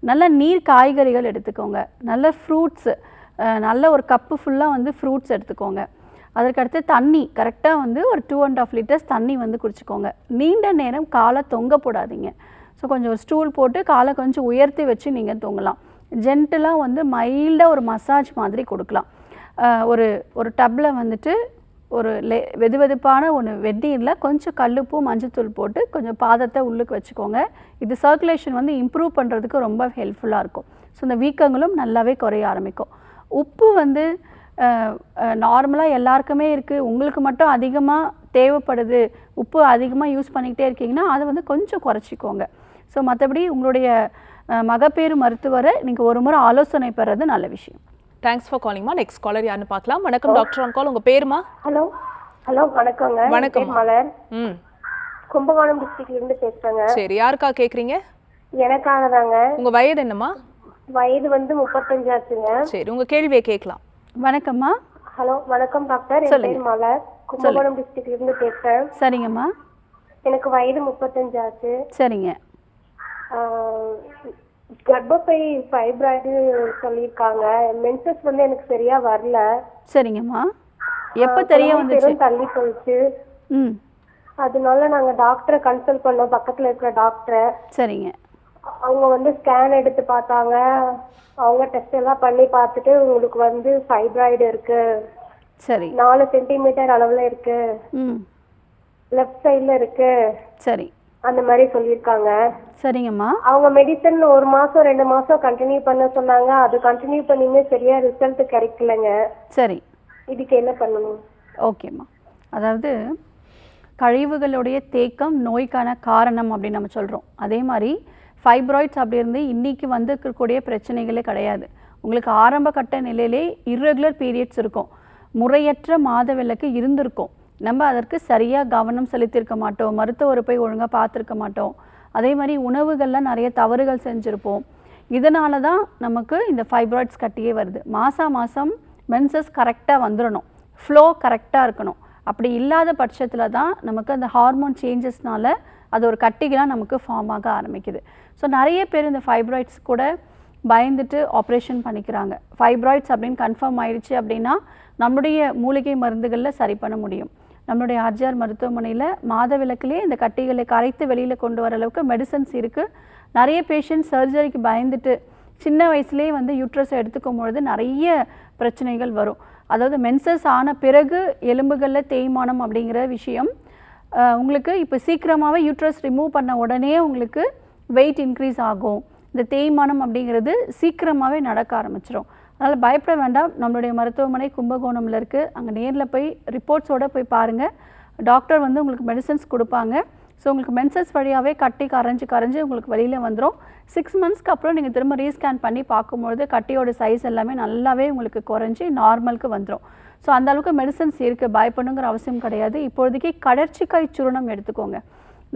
நல்ல நீர் காய்கறிகள் எடுத்துக்கோங்க, நல்ல ஃப்ரூட்ஸு, நல்ல ஒரு கப்பு ஃபுல்லாக வந்து ஃப்ரூட்ஸ் எடுத்துக்கோங்க. அதற்கடுத்து தண்ணி கரெக்டாக வந்து ஒரு 2.5 லிட்டர்ஸ் தண்ணி வந்து குடிச்சிக்கோங்க. நீண்ட நேரம் காலை தொங்க போடாதீங்க. ஸோ கொஞ்சம் ஒரு ஸ்டூல் போட்டு காலை கொஞ்சம் உயர்த்தி வச்சு நீங்கள் தூங்கலாம். ஜென்டலாக வந்து மைல்டாக ஒரு மசாஜ் மாதிரி கொடுக்கலாம். ஒரு டப்பில் வந்துட்டு ஒரு வெதுவெதுப்பான ஒன்று வெந்நீரில் கொஞ்சம் கல்லுப்பு மஞ்சத்தூள் போட்டு கொஞ்சம் பாதத்தை உள்ளுக்கு வச்சுக்கோங்க. இது சர்க்குலேஷன் வந்து இம்ப்ரூவ் பண்ணுறதுக்கு ரொம்ப ஹெல்ப்ஃபுல்லாக இருக்கும். ஸோ இந்த வீக்கங்களும் நல்லாவே குறைய ஆரம்பிக்கும். உப்பு வந்து நார்மலாக எல்லாருக்குமே இருக்குது, உங்களுக்கு மட்டும் அதிகமாக தேவைப்படுது, உப்பு அதிகமாக யூஸ் பண்ணிக்கிட்டே இருக்கீங்கன்னா அதை வந்து கொஞ்சம் குறைச்சிக்கோங்க. ஸோ மற்றபடி உங்களுடைய மகப்பேறு மருத்துவரை நீங்கள் ஒரு முறை ஆலோசனை பெறது நல்ல விஷயம். தேங்க்ஸ் ஃபார் காலிங்மா. நெக்ஸ்ட் காலர் யாருன்னு பார்க்கலாம். வணக்கம் டாக்டர் ஆன் கால். உங்க பேருமா? ஹலோ வணக்கங்க. வணக்கம் மலர். கும்பகோணம் டிஸ்ட்ரிக்ட்ல இருந்து பேசுறேங்க. சரி, யாருக்கா கேக்குறீங்க? எனக்காக தாங்க. உங்க வயது என்னம்மா? வயது வந்து 35 ஆச்சுங்க. சரி, உங்க கேள்வியை கேட்கலாம். வணக்கம்மா. ஹலோ வணக்கம் டாக்டர். என் பேர் மலர், கும்பகோணம் டிஸ்ட்ரிக்ட்ல இருந்து பேசுறேன். சரிங்கம்மா. எனக்கு வயது 35 ஆச்சு. சரிங்க. கர்ப்பப்பை ஃபைப்ராய்டு சொல்லியிருக்காங்க. மென்சஸ் வந்து எனக்கு சரியா வரல. சரிங்கம்மா. எப்போ தெரிய வந்துச்சு? தள்ளி போயிடுச்சு. ம். அதனால நாங்க டாக்டரை கன்சல்ட் பண்ணோம், பக்கத்துல இருக்கிற டாக்டரை. சரிங்க. அவங்க வந்து ஸ்கேன் எடுத்து பார்த்தாங்க. அவங்க டெஸ்ட் எல்லாம் பண்ணி பார்த்துட்டு உங்களுக்கு வந்து ஃபைப்ராய்டு இருக்கு. சரி. 4 சென்டிமீட்டர் அளவுல இருக்கு. ம். லெஃப்ட் சைடுல இருக்கு. சரி. அந்த மாதிரி சொல்லியிருக்காங்க. சரிங்கம்மா. அவங்க மெடிசன் 1 மாசம் 2 மாசம் கண்டினியூ பண்ண சொன்னாங்க. அது கண்டினியூ பண்ணியுமே சரியா ரிசல்ட் கிடைக்கலங்க. சரி. இதுக்கு என்ன பண்ணணும்? ஓகேம்மா. அதாவது கழிவுகளுடைய தேக்கம் நோய்க்கான காரணம் அப்படின்னு நம்ம சொல்கிறோம். அதே மாதிரி ஃபைப்ராய்ட்ஸ் அப்படி இருந்து இன்றைக்கி வந்துருக்கக்கூடிய பிரச்சனைகளே கிடையாது. உங்களுக்கு ஆரம்ப கட்ட நிலையிலே இர்ரெகுலர் பீரியட்ஸ் இருக்கும், முறையற்ற மாதவிலக்கு இருந்திருக்கும். நம்ம அதற்கு சரியாக கவனம் செலுத்தியிருக்க மாட்டோம், மருத்துவரை போய் ஒழுங்காக பார்த்துருக்க மாட்டோம். அதே மாதிரி உணவுகளில் நிறைய தவறுகள் செஞ்சுருப்போம். இதனால தான் நமக்கு இந்த ஃபைப்ராய்ட்ஸ் கட்டியே வருது. மாதம் மென்சஸ் கரெக்டாக வந்துடணும், ஃப்ளோ கரெக்டாக இருக்கணும். அப்படி இல்லாத பட்சத்தில் தான் நமக்கு அந்த ஹார்மோன் சேஞ்சஸ்னால அது ஒரு கட்டிகளாக நமக்கு ஃபார்ம் ஆக ஆரம்பிக்குது. ஸோ நிறைய பேர் இந்த ஃபைப்ராய்ட்ஸ் கூட பயந்துட்டு ஆப்ரேஷன் பண்ணிக்கிறாங்க. ஃபைப்ராய்ட்ஸ் அப்படின்னு கன்ஃபார்ம் ஆயிடுச்சு அப்படின்னா நம்முடைய மூலிகை மருந்துகளில் சரி பண்ண முடியும். நம்மளுடைய ஆர்ஜிஆர் மருத்துவமனையில் மாதவிலக்கிலே இந்த கட்டிகளை கரைத்து வெளியில் கொண்டு வர அளவுக்கு மெடிசன்ஸ் இருக்குது. நிறைய பேஷண்ட் சர்ஜரிக்கு பயந்துட்டு சின்ன வயசுலேயே வந்து யூட்ரஸை எடுத்துக்கும் பொழுது நிறைய பிரச்சனைகள் வரும். அதாவது மென்சஸ் ஆன பிறகு எலும்புகளில் தேய்மானம் அப்படிங்கிற விஷயம் உங்களுக்கு இப்போ சீக்கிரமாகவே யூட்ரஸ் ரிமூவ் பண்ண உடனே உங்களுக்கு வெயிட் இன்க்ரீஸ் ஆகும். இந்த தேய்மானம் அப்படிங்கிறது சீக்கிரமாகவே நடக்க ஆரம்பிச்சிடும். அதனால் பயப்பட வேண்டாம். நம்மளுடைய மருத்துவமனை கும்பகோணமில் இருக்குது. அங்கே நேரில் போய் ரிப்போர்ட்ஸோடு போய் பாருங்கள். டாக்டர் வந்து உங்களுக்கு மெடிசன்ஸ் கொடுப்பாங்க. ஸோ உங்களுக்கு மென்சஸ் வழியாகவே கட்டி கரைஞ்சி உங்களுக்கு வெளியில் வந்துடும். 6 மந்த்ஸ்க்கு அப்புறம் நீங்கள் திரும்ப ரீஸ்கேன் பண்ணி பார்க்கும்பொழுது கட்டியோட சைஸ் எல்லாமே நல்லாவே உங்களுக்கு குறைஞ்சி நார்மலுக்கு வந்துடும். ஸோ அந்த அளவுக்கு மெடிசன்ஸ் இருக்குது, பயப்படணுங்கிற அவசியம் கிடையாது. இப்போதைக்கு கடற்சிக்காய் சூரணம் எடுத்துக்கோங்க,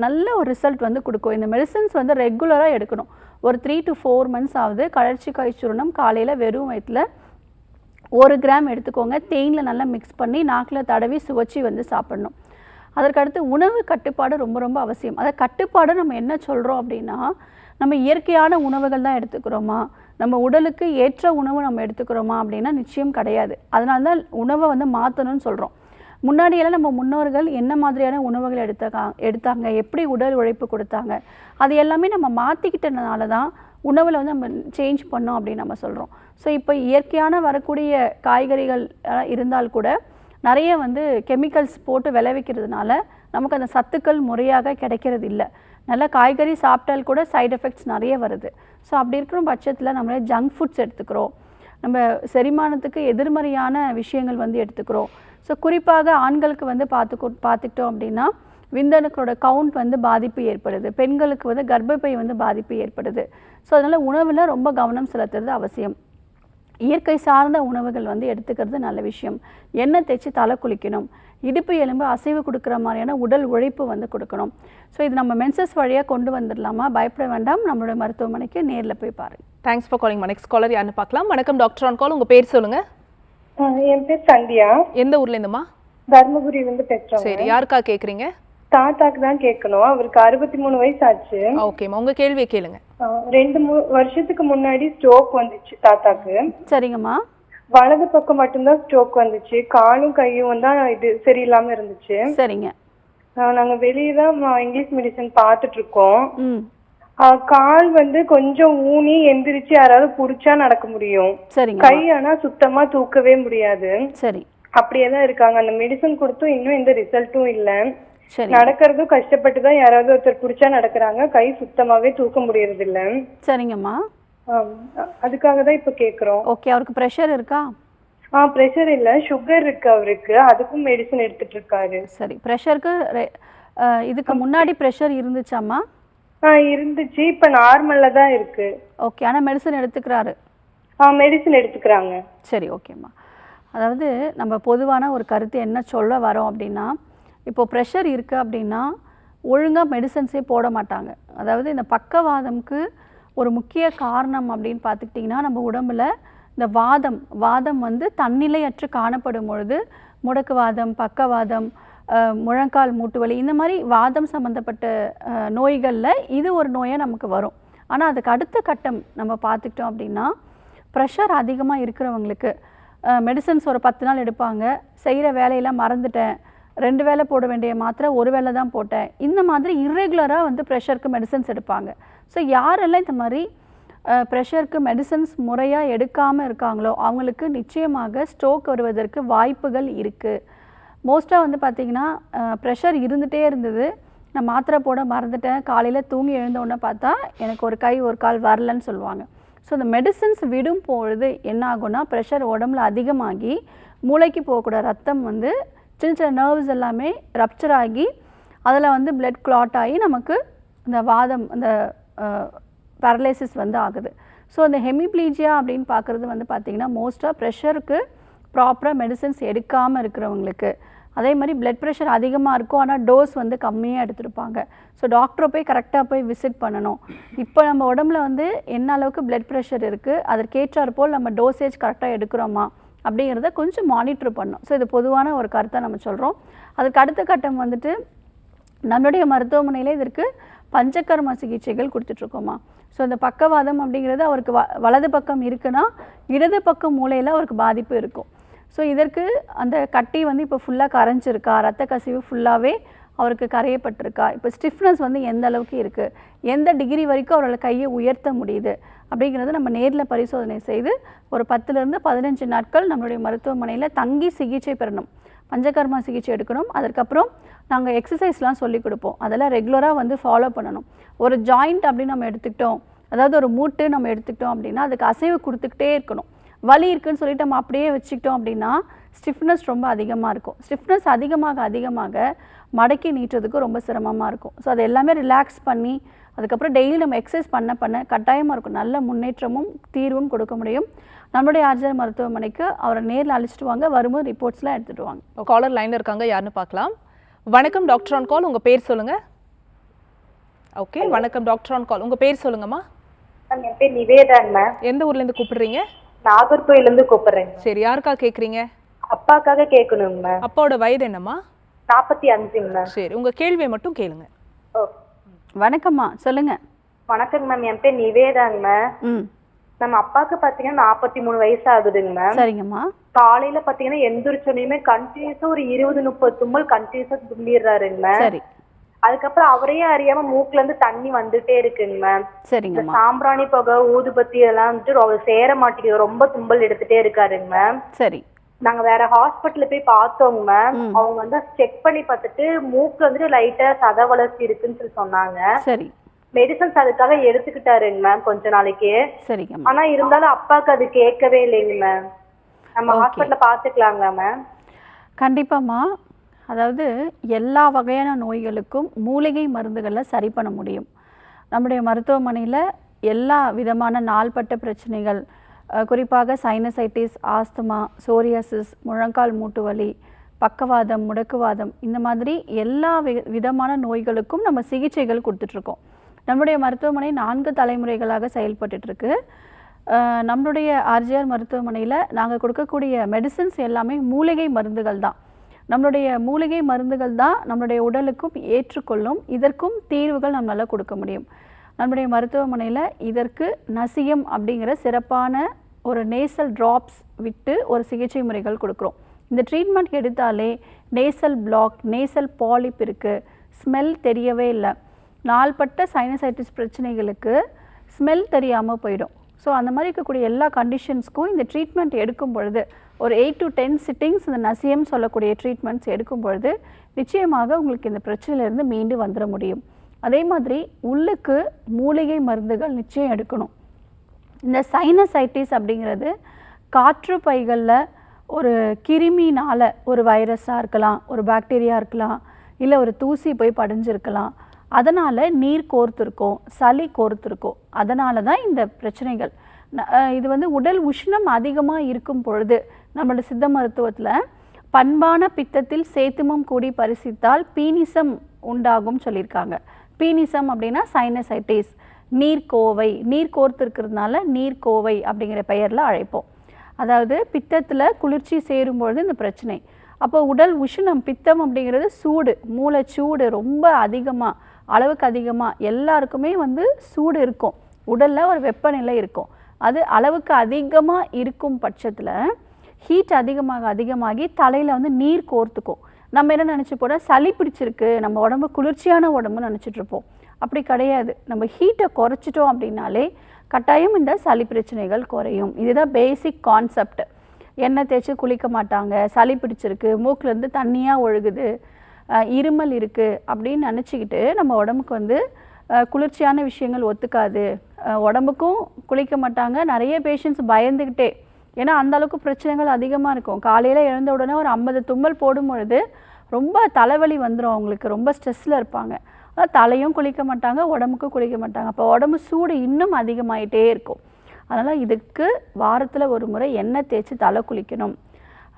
நல்ல ஒரு ரிசல்ட் வந்து கொடுக்கும். இந்த மெடிசன்ஸ் வந்து ரெகுலராக எடுக்கணும். ஒரு 3 to 4 months ஆகுது. கடற்சிக்காய் சூரணம் காலையில் வெறும் வயிற்றில் 1 கிராம் எடுத்துக்கோங்க. தேனில் நல்லா மிக்ஸ் பண்ணி நாக்கில் தடவி சுவைச்சி வந்து சாப்பிடணும். அதற்கடுத்து உணவு கட்டுப்பாடு ரொம்ப ரொம்ப அவசியம். அதை கட்டுப்பாடு நம்ம என்ன சொல்கிறோம் அப்படின்னா, நம்ம இயற்கையான உணவுகள் தான் எடுத்துக்கிறோமா, நம்ம உடலுக்கு ஏற்ற உணவு நம்ம எடுத்துக்கிறோமா அப்படின்னா நிச்சயம் கிடையாது. அதனால தான் உணவை வந்து மாற்றணும்னு சொல்கிறோம். முன்னாடியெல்லாம் நம்ம முன்னோர்கள் என்ன மாதிரியான உணவுகள் எடுத்தாங்க, எப்படி உடல் உழைப்பு கொடுத்தாங்க, அது எல்லாமே நம்ம மாற்றிக்கிட்டனால தான் உணவில் வந்து நம்ம சேஞ்ச் பண்ணோம் அப்படின்னு நம்ம சொல்கிறோம். ஸோ இப்போ இயற்கையான வரக்கூடிய காய்கறிகள் இருந்தால் கூட நிறைய வந்து கெமிக்கல்ஸ் போட்டு விளைவிக்கிறதுனால நமக்கு அந்த சத்துக்கள் முறையாக கிடைக்கிறது இல்லை. நல்ல காய்கறி சாப்பிட்டால் கூட சைடு எஃபெக்ட்ஸ் நிறைய வருது. ஸோ அப்படி இருக்கிற பட்சத்தில் நம்மளே ஜங்க் ஃபுட்ஸ் எடுத்துக்கிறோம், நம்ம செரிமானத்துக்கு எதிர்மறையான விஷயங்கள் வந்து எடுத்துக்கிறோம். ஸோ குறிப்பாக ஆண்களுக்கு வந்து பார்த்துக்கிட்டோம் அப்படின்னா விந்தணுக்களோட கவுண்ட் வந்து பாதிப்பு ஏற்படுது, பெண்களுக்கு வந்து கர்ப்பப்பை வந்து பாதிப்பு ஏற்படுது. ஸோ அதனால் உணவில் ரொம்ப கவனம் செலுத்துறது அவசியம். இயற்கை சார்ந்த உணவுகள் வந்து எடுத்துக்கிறது நல்ல விஷயம். எண்ணெய் தேய்ச்சி தலை குளிக்கணும், இடுப்பு எலும்பு அசைவு கொடுக்குற மாதிரியான உடல் உழைப்பு வந்து கொடுக்கணும். ஸோ இது நம்ம மென்சஸ் வழியாக கொண்டு வந்துடலாமா? பயப்பட வேண்டாம், நம்மளுடைய மருத்துவமனைக்கு நேரில் போய் பாருங்க. Thanks for calling. Next caller யாருன்னு பார்க்கலாம். வணக்கம் டாக்டர் ஆன் கால். உங்கள் பேர் சொல்லுங்கள். என் பேர் சந்தியா. எந்த ஊர்லேருந்துமா? தர்மபுரியிலிருந்து பேசுறோம். சரி, யாருக்கா கேட்குறீங்க? தாத்தாக்கு தான் கேட்கணும். அவருக்கு 63 வயசு ஆச்சு. ஓகேம்மா, உங்கள் கேள்வியை கேளுங்க. 2 வருஷத்துக்கு முன்னாடி ஸ்ட்ரோக் வந்துச்சு தாத்தாக்கு. சரிங்கம்மா. வலது பக்கம் மட்டும்தான் ஸ்ட்ரோக் வந்துச்சு, காலும் கையும் தான் இது சரியில்லாம இருந்துச்சு. சரிங்க. நாங்க வெளியே தான் இங்கிலீஷ் மெடிசன் பார்த்துட்டு இருக்கோம். ம். கால் வந்து கொஞ்சம் ஊனி எந்திரிச்சு யாராவது புடிச்சா நடக்க முடியும். சரிங்க. கை ஆனா சுத்தமா தூக்கவே முடியாது. சரி. அப்படியே தான் இருக்காங்க. அந்த மெடிசன் கொடுத்தும் இன்னும் எந்த ரிசல்ட்டும் இல்ல. சரி நடக்கிறதும் கஷ்டப்பட்டு தான் யாராவது ஒருத்தர் பிடிச்சா நடக்கிறாங்க. கை சுத்தமாவே தூக்க முடியறது இல்ல. சரிங்கம்மா. அதுக்காக தான் இப்ப கேக்குறோம். ஓகே, அவருக்கு ப்ரெஷர் இருக்கா? ப்ரெஷர் இல்ல, சுகர் இருக்கு அவருக்கு. அதுக்கும் மெடிசன் எடுத்துட்டு இருக்காரு. சரி, ப்ரெஷருக்கு இதுக்கு முன்னாடி ப்ரெஷர் இருந்துச்சாம்மா? இருந்துச்சு, இப்ப நார்மல்ல தான் இருக்கு. ஓகே, ஆனால் மெடிசன் எடுத்துக்கிறாரு? மெடிசன் எடுத்துக்கிறாங்க. சரி, ஓகேம்மா. அதாவது நம்ம பொதுவான ஒரு கருத்து என்ன சொல்ல வரோம் அப்படின்னா, இப்போது ப்ரெஷர் இருக்குது அப்படின்னா ஒழுங்காக மெடிசன்ஸே போட மாட்டாங்க. அதாவது இந்த பக்கவாதம்க்கு ஒரு முக்கிய காரணம் அப்படின்னு பார்த்துக்கிட்டிங்கன்னா, நம்ம உடம்புல இந்த வாதம் வந்து தன்னிலையற்று காணப்படும் பொழுது முடக்குவாதம், பக்கவாதம், முழங்கால் மூட்டு வலி, இந்த மாதிரி வாதம் சம்மந்தப்பட்ட நோய்களில் இது ஒரு நோயாக நமக்கு வரும். ஆனால் அதுக்கு அடுத்த கட்டம் நம்ம பார்த்துக்கிட்டோம் அப்படின்னா, ப்ரெஷர் அதிகமாக இருக்கிறவங்களுக்கு மெடிசன்ஸ் ஒரு 10 நாள் எடுப்பாங்க. செய்கிற வேலையெல்லாம் மறந்துட்டேன், 2 வேளை போட வேண்டிய மாத்திரை 1 வேளை தான் போட்டேன், இந்த மாதிரி இர்ரெகுலராக வந்து ப்ரெஷருக்கு மெடிசன்ஸ் எடுப்பாங்க. ஸோ யாரெல்லாம் இந்த மாதிரி ப்ரெஷருக்கு மெடிசன்ஸ் முறையாக எடுக்காமல் இருக்காங்களோ அவங்களுக்கு நிச்சயமாக ஸ்ட்ரோக் வருவதற்கு வாய்ப்புகள் இருக்குது. மோஸ்ட்டாக வந்து பார்த்திங்கன்னா ப்ரெஷர் இருந்துகிட்டே இருந்தது, நான் மாத்திரை போட மறந்துட்டேன், காலையில் தூங்கி எழுந்தோடனே பார்த்தா எனக்கு ஒரு கை ஒரு கால் வரலன்னு சொல்லுவாங்க. ஸோ இந்த மெடிசன்ஸ் விடும் பொழுது என்ன ஆகும்னா, ப்ரெஷர் உடம்புல அதிகமாகி மூளைக்கு போகக்கூடிய ரத்தம் வந்து சின்ன சின்ன நர்வ்ஸ் எல்லாமே ரப்சர் ஆகி அதில் வந்து பிளட் கிளாட் ஆகி நமக்கு இந்த வாதம், அந்த பேரலைசிஸ் வந்து ஆகுது. ஸோ இந்த ஹெமிப்ளீஜியா அப்படின்னு பார்க்குறது வந்து பார்த்திங்கன்னா மோஸ்ட்டாக ப்ரெஷருக்கு ப்ராப்பராக மெடிசன்ஸ் எடுக்காமல் இருக்கிறவங்களுக்கு. அதே மாதிரி பிளட் ப்ரெஷர் அதிகமாக இருக்கும், ஆனால் டோஸ் வந்து கம்மியாக எடுத்துருப்பாங்க. ஸோ டாக்டரை போய் கரெக்டாக போய் விசிட் பண்ணணும். இப்போ நம்ம உடம்புல வந்து என்ன அளவுக்கு பிளட் ப்ரெஷர் இருக்குது, அதற்கேற்றாற் போல் நம்ம டோசேஜ் கரெக்டாக எடுக்கிறோமா அப்படிங்கிறத கொஞ்சம் மானிட்டர் பண்ணணும். ஸோ இது பொதுவான ஒரு கருத்தை நம்ம சொல்கிறோம். அதுக்கு அடுத்த கட்டம் வந்துட்டு நம்மளுடைய மருத்துவமனையில் இதற்கு பஞ்சகர்ம சிகிச்சைகள் கொடுத்துட்ருக்கோமா. ஸோ இந்த பக்கவாதம் அப்படிங்கிறது அவருக்கு வலது பக்கம் இருக்குன்னா இடது பக்கம் மூளையில் அவருக்கு பாதிப்பு இருக்கும். ஸோ இதற்கு அந்த கட்டி வந்து இப்போ ஃபுல்லாக கரைஞ்சிருக்கா, ரத்த கசிவு ஃபுல்லாகவே அவருக்கு கரையப்பட்டிருக்கா, இப்போ ஸ்டிஃப்னஸ் வந்து எந்த அளவுக்கு இருக்குது, எந்த டிகிரி வரைக்கும் அவரால் கையை உயர்த்த முடியுது அப்படிங்கிறத நம்ம நேரில் பரிசோதனை செய்து ஒரு 10லேருந்து 15 நாட்கள் நம்மளுடைய மருத்துவமனையில் தங்கி சிகிச்சை பெறணும். பஞ்சகர்மா சிகிச்சை எடுக்கணும். அதற்கப்புறம் நாங்கள் எக்ஸசைஸ்லாம் சொல்லிக் கொடுப்போம், அதெல்லாம் ரெகுலராக வந்து ஃபாலோ பண்ணணும். ஒரு ஜாயிண்ட் அப்படின்னு நம்ம எடுத்துக்கிட்டோம், அதாவது ஒரு மூட்டு நம்ம எடுத்துக்கிட்டோம் அப்படின்னா அதுக்கு அசைவு கொடுத்துக்கிட்டே இருக்கணும். வலி இருக்குன்னு சொல்லிட்டு நம்ம அப்படியே வச்சுக்கிட்டோம் அப்படின்னா ஸ்டிஃப்னஸ் ரொம்ப அதிகமாக இருக்கும். ஸ்டிஃப்னஸ் அதிகமாக மடக்கி நீட்டுறதுக்கு ரொம்ப சிரமமாக இருக்கும். ஸோ அது எல்லாமே ரிலாக்ஸ் பண்ணி அதுக்கப்புறம் டெய்லி நம்ம எக்ஸசைஸ் பண்ண கட்டாயமாக இருக்கும், நல்ல முன்னேற்றமும் தீர்வும் கொடுக்க முடியும். நம்மளுடைய ஆர்ஜிஆர் மருத்துவமனைக்கு அவரை நேரில் அழைச்சிட்டு வாங்க, வரும்போது ரிப்போர்ட்ஸ்லாம் எடுத்துகிட்டு வாங்க. காலர் லைனில் இருக்காங்க, யாருன்னு பார்க்கலாம். வணக்கம் டாக்டர் ஆன் கால், உங்கள் பேர் சொல்லுங்கள். ஓகே, வணக்கம் டாக்டர் ஆன் கால், உங்கள் பேர் சொல்லுங்கம்மா. என் பேர் நிவேதான் மேம். எந்த ஊர்லேருந்து கூப்பிடுறீங்க? நாகர்கோயிலேருந்து கூப்பிடுறேன். சரி, யாருக்காக கேட்குறீங்க? அப்பாக்காக கேட்கணும் மேம். அப்பாவோட வயது என்னம்மா? 45 மேம். சரி, உங்கள் கேள்வியை மட்டும் கேளுங்க. வணக்கம்மா, சொல்லுங்க. வணக்கங்க மேம், என் பேர் நிவேதாங்க மேம். நம்ம அப்பாவுக்கு பாத்தீங்கன்னா 43 வயசு ஆகுதுங்க மேம். சரிங்கம்மா. காலையில பாத்தீங்கன்னா எந்திரிச்சோனையுமே கண்டினியூஸா ஒரு 20-30 தும்மல் கண்டினியூஸா தும்பிடுறாருங்க மேம். சரி. அதுக்கப்புறம் அவரையே அறியாம மூக்குல இருந்து தண்ணி வந்துட்டே இருக்குங்க மேம். சரிங்கம்மா. சாம்பிராணி புகை, ஊதுபத்தி எல்லாம் வந்துட்டு சேர மாட்டேங்குது, ரொம்ப தும்பல் எடுத்துட்டே இருக்காருங்க மேம். சரி. நாங்க வேற ஹாஸ்பிட்டல்ல போய் பார்த்தோங்க மேம். அவங்க வந்து செக் பண்ணி பார்த்துட்டு மூக்குல வந்துட்டு லைட்டா சத வளர்ச்சி இருக்குன்னு சொல்லி சொன்னாங்க. சரி. மெடிசன்ஸ் அதுக்காக எடுத்துக்கிட்டாருங்க மேம் கொஞ்ச நாளைக்கு. சரிங்க. ஆனா இருந்தாலும் அப்பாவுக்கு அது கேட்கவே இல்லைங்க மேம். நம்ம ஹாஸ்பிட்டல்ல பாத்துக்கலாங்களா மேம்? கண்டிப்பாம்மா. அதாவது எல்லா வகையான நோய்களுக்கும் மூலிகை மருந்துகளில் சரி பண்ண முடியும். நம்முடைய மருத்துவமனையில் எல்லா விதமான நாள்பட்ட பிரச்சனைகள், குறிப்பாக சைனசைட்டிஸ், ஆஸ்துமா, சோரியாசிஸ், முழங்கால் மூட்டு வலி, பக்கவாதம், முடக்குவாதம், இந்த மாதிரி எல்லா விதமான நோய்களுக்கும் நம்ம சிகிச்சைகள் கொடுத்துட்ருக்கோம். நம்முடைய மருத்துவமனை 4 தலைமுறைகளாக செயல்பட்டுருக்கு. நம்மளுடைய ஆர்ஜிஆர் மருத்துவமனையில் நாங்கள் கொடுக்கக்கூடிய மெடிசின்ஸ் எல்லாமே மூலிகை மருந்துகள் தான். நம்மளுடைய மூலிகை மருந்துகள் தான் நம்மளுடைய உடலுக்கும் ஏற்றுக்கொள்ளும். இதற்கும் தீர்வுகள் நம்மளால் கொடுக்க முடியும். நம்முடைய மருத்துவமனையில் இதற்கு நசியம் அப்படிங்கிற சிறப்பான ஒரு நேசல் ட்ராப்ஸ் விட்டு ஒரு சிகிச்சை முறைகள் கொடுக்குறோம். இந்த ட்ரீட்மெண்ட் எடுத்தாலே நேசல் பிளாக், நேசல் பாலிப் இருக்குது, ஸ்மெல் தெரியவே இல்லை. நாள்பட்ட சைனசைட்டிஸ் பிரச்சனைகளுக்கு ஸ்மெல் தெரியாமல் போயிடும். ஸோ அந்த மாதிரி இருக்கக்கூடிய எல்லா கண்டிஷன்ஸ்க்கும் இந்த ட்ரீட்மெண்ட் எடுக்கும் பொழுது ஒரு 8 to 10 சிட்டிங்ஸ் இந்த நசியம் சொல்லக்கூடிய ட்ரீட்மெண்ட்ஸ் எடுக்கும் பொழுது நிச்சயமாக உங்களுக்கு இந்த பிரச்சனையிலேருந்து மீண்டு வந்துட முடியும். அதே மாதிரி உள்ளுக்கு மூலிகை மருந்துகள் நிச்சயம் எடுக்கணும். இந்த சைனசைட்டிஸ் அப்படிங்கிறது காற்று பைகளில் ஒரு கிருமினால், ஒரு வைரஸாக இருக்கலாம், ஒரு பாக்டீரியா இருக்கலாம், இல்லை ஒரு தூசி போய் படிஞ்சிருக்கலாம், அதனால் நீர் கோர்த்துருக்கோம், சளி கோர்த்துருக்கோம், அதனால தான் இந்த பிரச்சனைகள். இது வந்து உடல் உஷ்ணம் அதிகமாக இருக்கும் பொழுது நம்மளோட சித்த மருத்துவத்தில் பண்பான பித்தத்தில் சேத்துமம் கூடி பரிசித்தால் பீனிசம் உண்டாகும் சொல்லியிருக்காங்க. பீனிசம் அப்படின்னா சைனசைட்டிஸ், நீர்க்கோவை, நீர் கோர்த்துருக்கிறதுனால நீர்க்கோவை அப்படிங்கிற பெயரில் அழைப்போம். அதாவது பித்தத்தில் குளிர்ச்சி சேரும்பொழுது இந்த பிரச்சனை. அப்போ உடல் உஷ்ணம், பித்தம் அப்படிங்கிறது சூடு, மூளைச்சூடு ரொம்ப அதிகமாக, அளவுக்கு அதிகமாக எல்லாருக்குமே வந்து சூடு இருக்கும், உடலில் ஒரு வெப்பநிலை இருக்கும். அது அளவுக்கு அதிகமாக இருக்கும் பட்சத்தில் ஹீட் அதிகமாகி தலையில் வந்து நீர் கோர்த்துக்கும். நம்ம என்ன நினச்சி போனால் சளி பிடிச்சிருக்கு, நம்ம உடம்பு குளிர்ச்சியான உடம்புன்னு நினச்சிட்ருப்போம். அப்படி கிடையாது. நம்ம ஹீட்டை குறைச்சிட்டோம் அப்படின்னாலே கட்டாயம் இந்த சளி பிரச்சனைகள் குறையும். இதுதான் பேசிக் கான்செப்ட். எண்ணெய் தேய்ச்சி குளிக்க மாட்டாங்க, சளி பிடிச்சிருக்கு, மூக்கிலேருந்து தண்ணியாக ஒழுகுது, இருமல் இருக்குது அப்படின்னு நினச்சிக்கிட்டு நம்ம உடம்புக்கு வந்து குளிர்ச்சியான விஷயங்கள் ஒத்துக்காது, உடம்புக்கும் குளிக்க மாட்டாங்க. நிறைய பேஷண்ட்ஸ் பயந்துக்கிட்டே, ஏன்னா அந்தளவுக்கு பிரச்சனைகள் அதிகமாக இருக்கும். காலையில் எழுந்த உடனே ஒரு 50 தும்மல் போடும் பொழுது ரொம்ப தலைவலி வந்துடும் அவங்களுக்கு, ரொம்ப ஸ்ட்ரெஸ்ஸில் இருப்பாங்க. அதான் தலையும் குளிக்க மாட்டாங்க, உடம்புக்கும் குளிக்க மாட்டாங்க. அப்போ உடம்பு சூடு இன்னும் அதிகமாகிட்டே இருக்கும். அதனால் இதுக்கு வாரத்தில் ஒரு முறை எண்ணெய் தேய்ச்சி தலை குளிக்கணும்.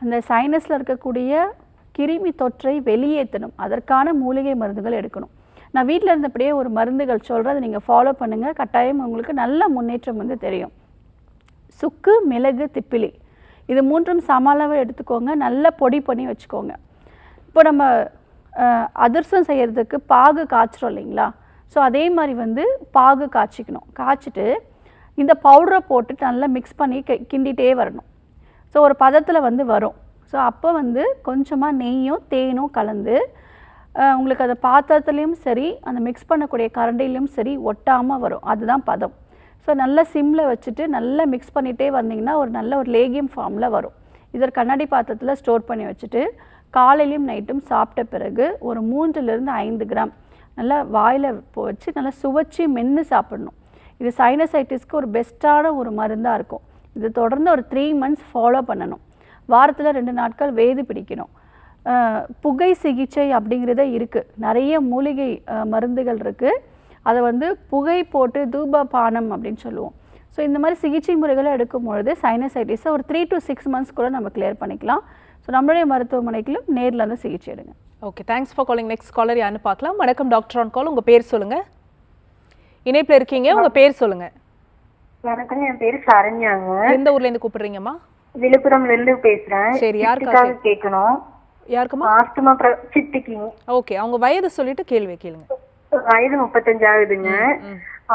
அந்த சைனஸில் இருக்கக்கூடிய கிருமி தொற்றை வெளியேற்றணும். அதற்கான மூலிகை மருந்துகள் எடுக்கணும். நான் வீட்டில் இருந்தபடியே ஒரு மருந்துகள் சொல்கிறேன், அதை நீங்கள் ஃபாலோ பண்ணுங்கள். கட்டாயம் உங்களுக்கு நல்ல முன்னேற்றம் வந்து தெரியும். சுக்கு, மிளகு, திப்பிலி, இது 3ம் சம அளவு எடுத்துக்கோங்க. நல்லா பொடி பண்ணி வச்சுக்கோங்க. இப்போ நம்ம அதிரசம் செய்கிறதுக்கு பாகு காய்ச்சிரும் இல்லைங்களா? ஸோ அதே மாதிரி வந்து பாகு காய்ச்சிக்கணும். காய்ச்சிட்டு இந்த பவுடரை போட்டுட்டு நல்லா மிக்ஸ் பண்ணி கிண்டிகிட்டே வரணும். ஸோ ஒரு பதத்தில் வந்து வரும். ஸோ அப்போ வந்து கொஞ்சமாக நெய்யும் தேனும் கலந்து உங்களுக்கு அந்த பாத்திரத்துலேயும் சரி, அந்த மிக்ஸ் பண்ணக்கூடிய கரண்டிலையும் சரி ஒட்டாமல் வரும். அதுதான் பதம். ஸோ நல்லா சிம்மில் வச்சுட்டு நல்லா மிக்ஸ் பண்ணிகிட்டே வந்தீங்கன்னா ஒரு நல்ல ஒரு லேகியம் ஃபார்மில் வரும். இதற்கு கண்ணாடி பாத்திரத்தில் ஸ்டோர் பண்ணி வச்சுட்டு காலையிலையும் நைட்டும் சாப்பிட்ட பிறகு ஒரு 3லிருந்து 5 கிராம் நல்லா வாயில் வச்சு நல்லா சுவைச்சி மென்று சாப்பிடணும். இது சைனசைட்டிஸ்க்கு ஒரு பெஸ்ட்டான ஒரு மருந்தாக இருக்கும். இது தொடர்ந்து ஒரு 3 months ஃபாலோ பண்ணணும். வாரத்தில் 2 நாட்கள் வேது பிடிக்கணும். புகை சிகிச்சை அப்படிங்கிறதே இருக்குது. நிறைய மூலிகை மருந்துகள் இருக்குது. அதை வந்து புகை போட்டு தூபபானம் அப்படின்னு சொல்லுவோம். ஸோ இந்த மாதிரி சிகிச்சை முறைகளை எடுக்கும்பொழுது சைனசைட்டிஸை ஒரு 3 to 6 months கூட நம்ம கிளியர் பண்ணிக்கலாம். ஸோ நம்மளுடைய மருத்துவமனைகளும் நேரில் வந்து சிகிச்சை எடுங்க. Okay, thanks for calling. Next caller யாருன்னு பார்க்கலாம். வணக்கம் டாக்டர் ஆன் கால். உங்கள் பேர் சொல்லுங்கள். இணைப்பில் இருக்கீங்க, உங்கள் பேர் சொல்லுங்கள். வணக்கம், என் பேரு சரண்யாங்க. எந்த ஊர்லேருந்து கூப்பிடுறீங்கம்மா? விழுப்புரம்ல இருந்து பேசுறேன். சரி, யாருக்காக கேட்கணும்? யாருக்குமா? ஆஸ்துமா சித்திக்கு. ஓகே, அவங்க வயது சொல்லிட்டு கேள்வி கேளுங்க. வயது 35 ஆகுதுங்க.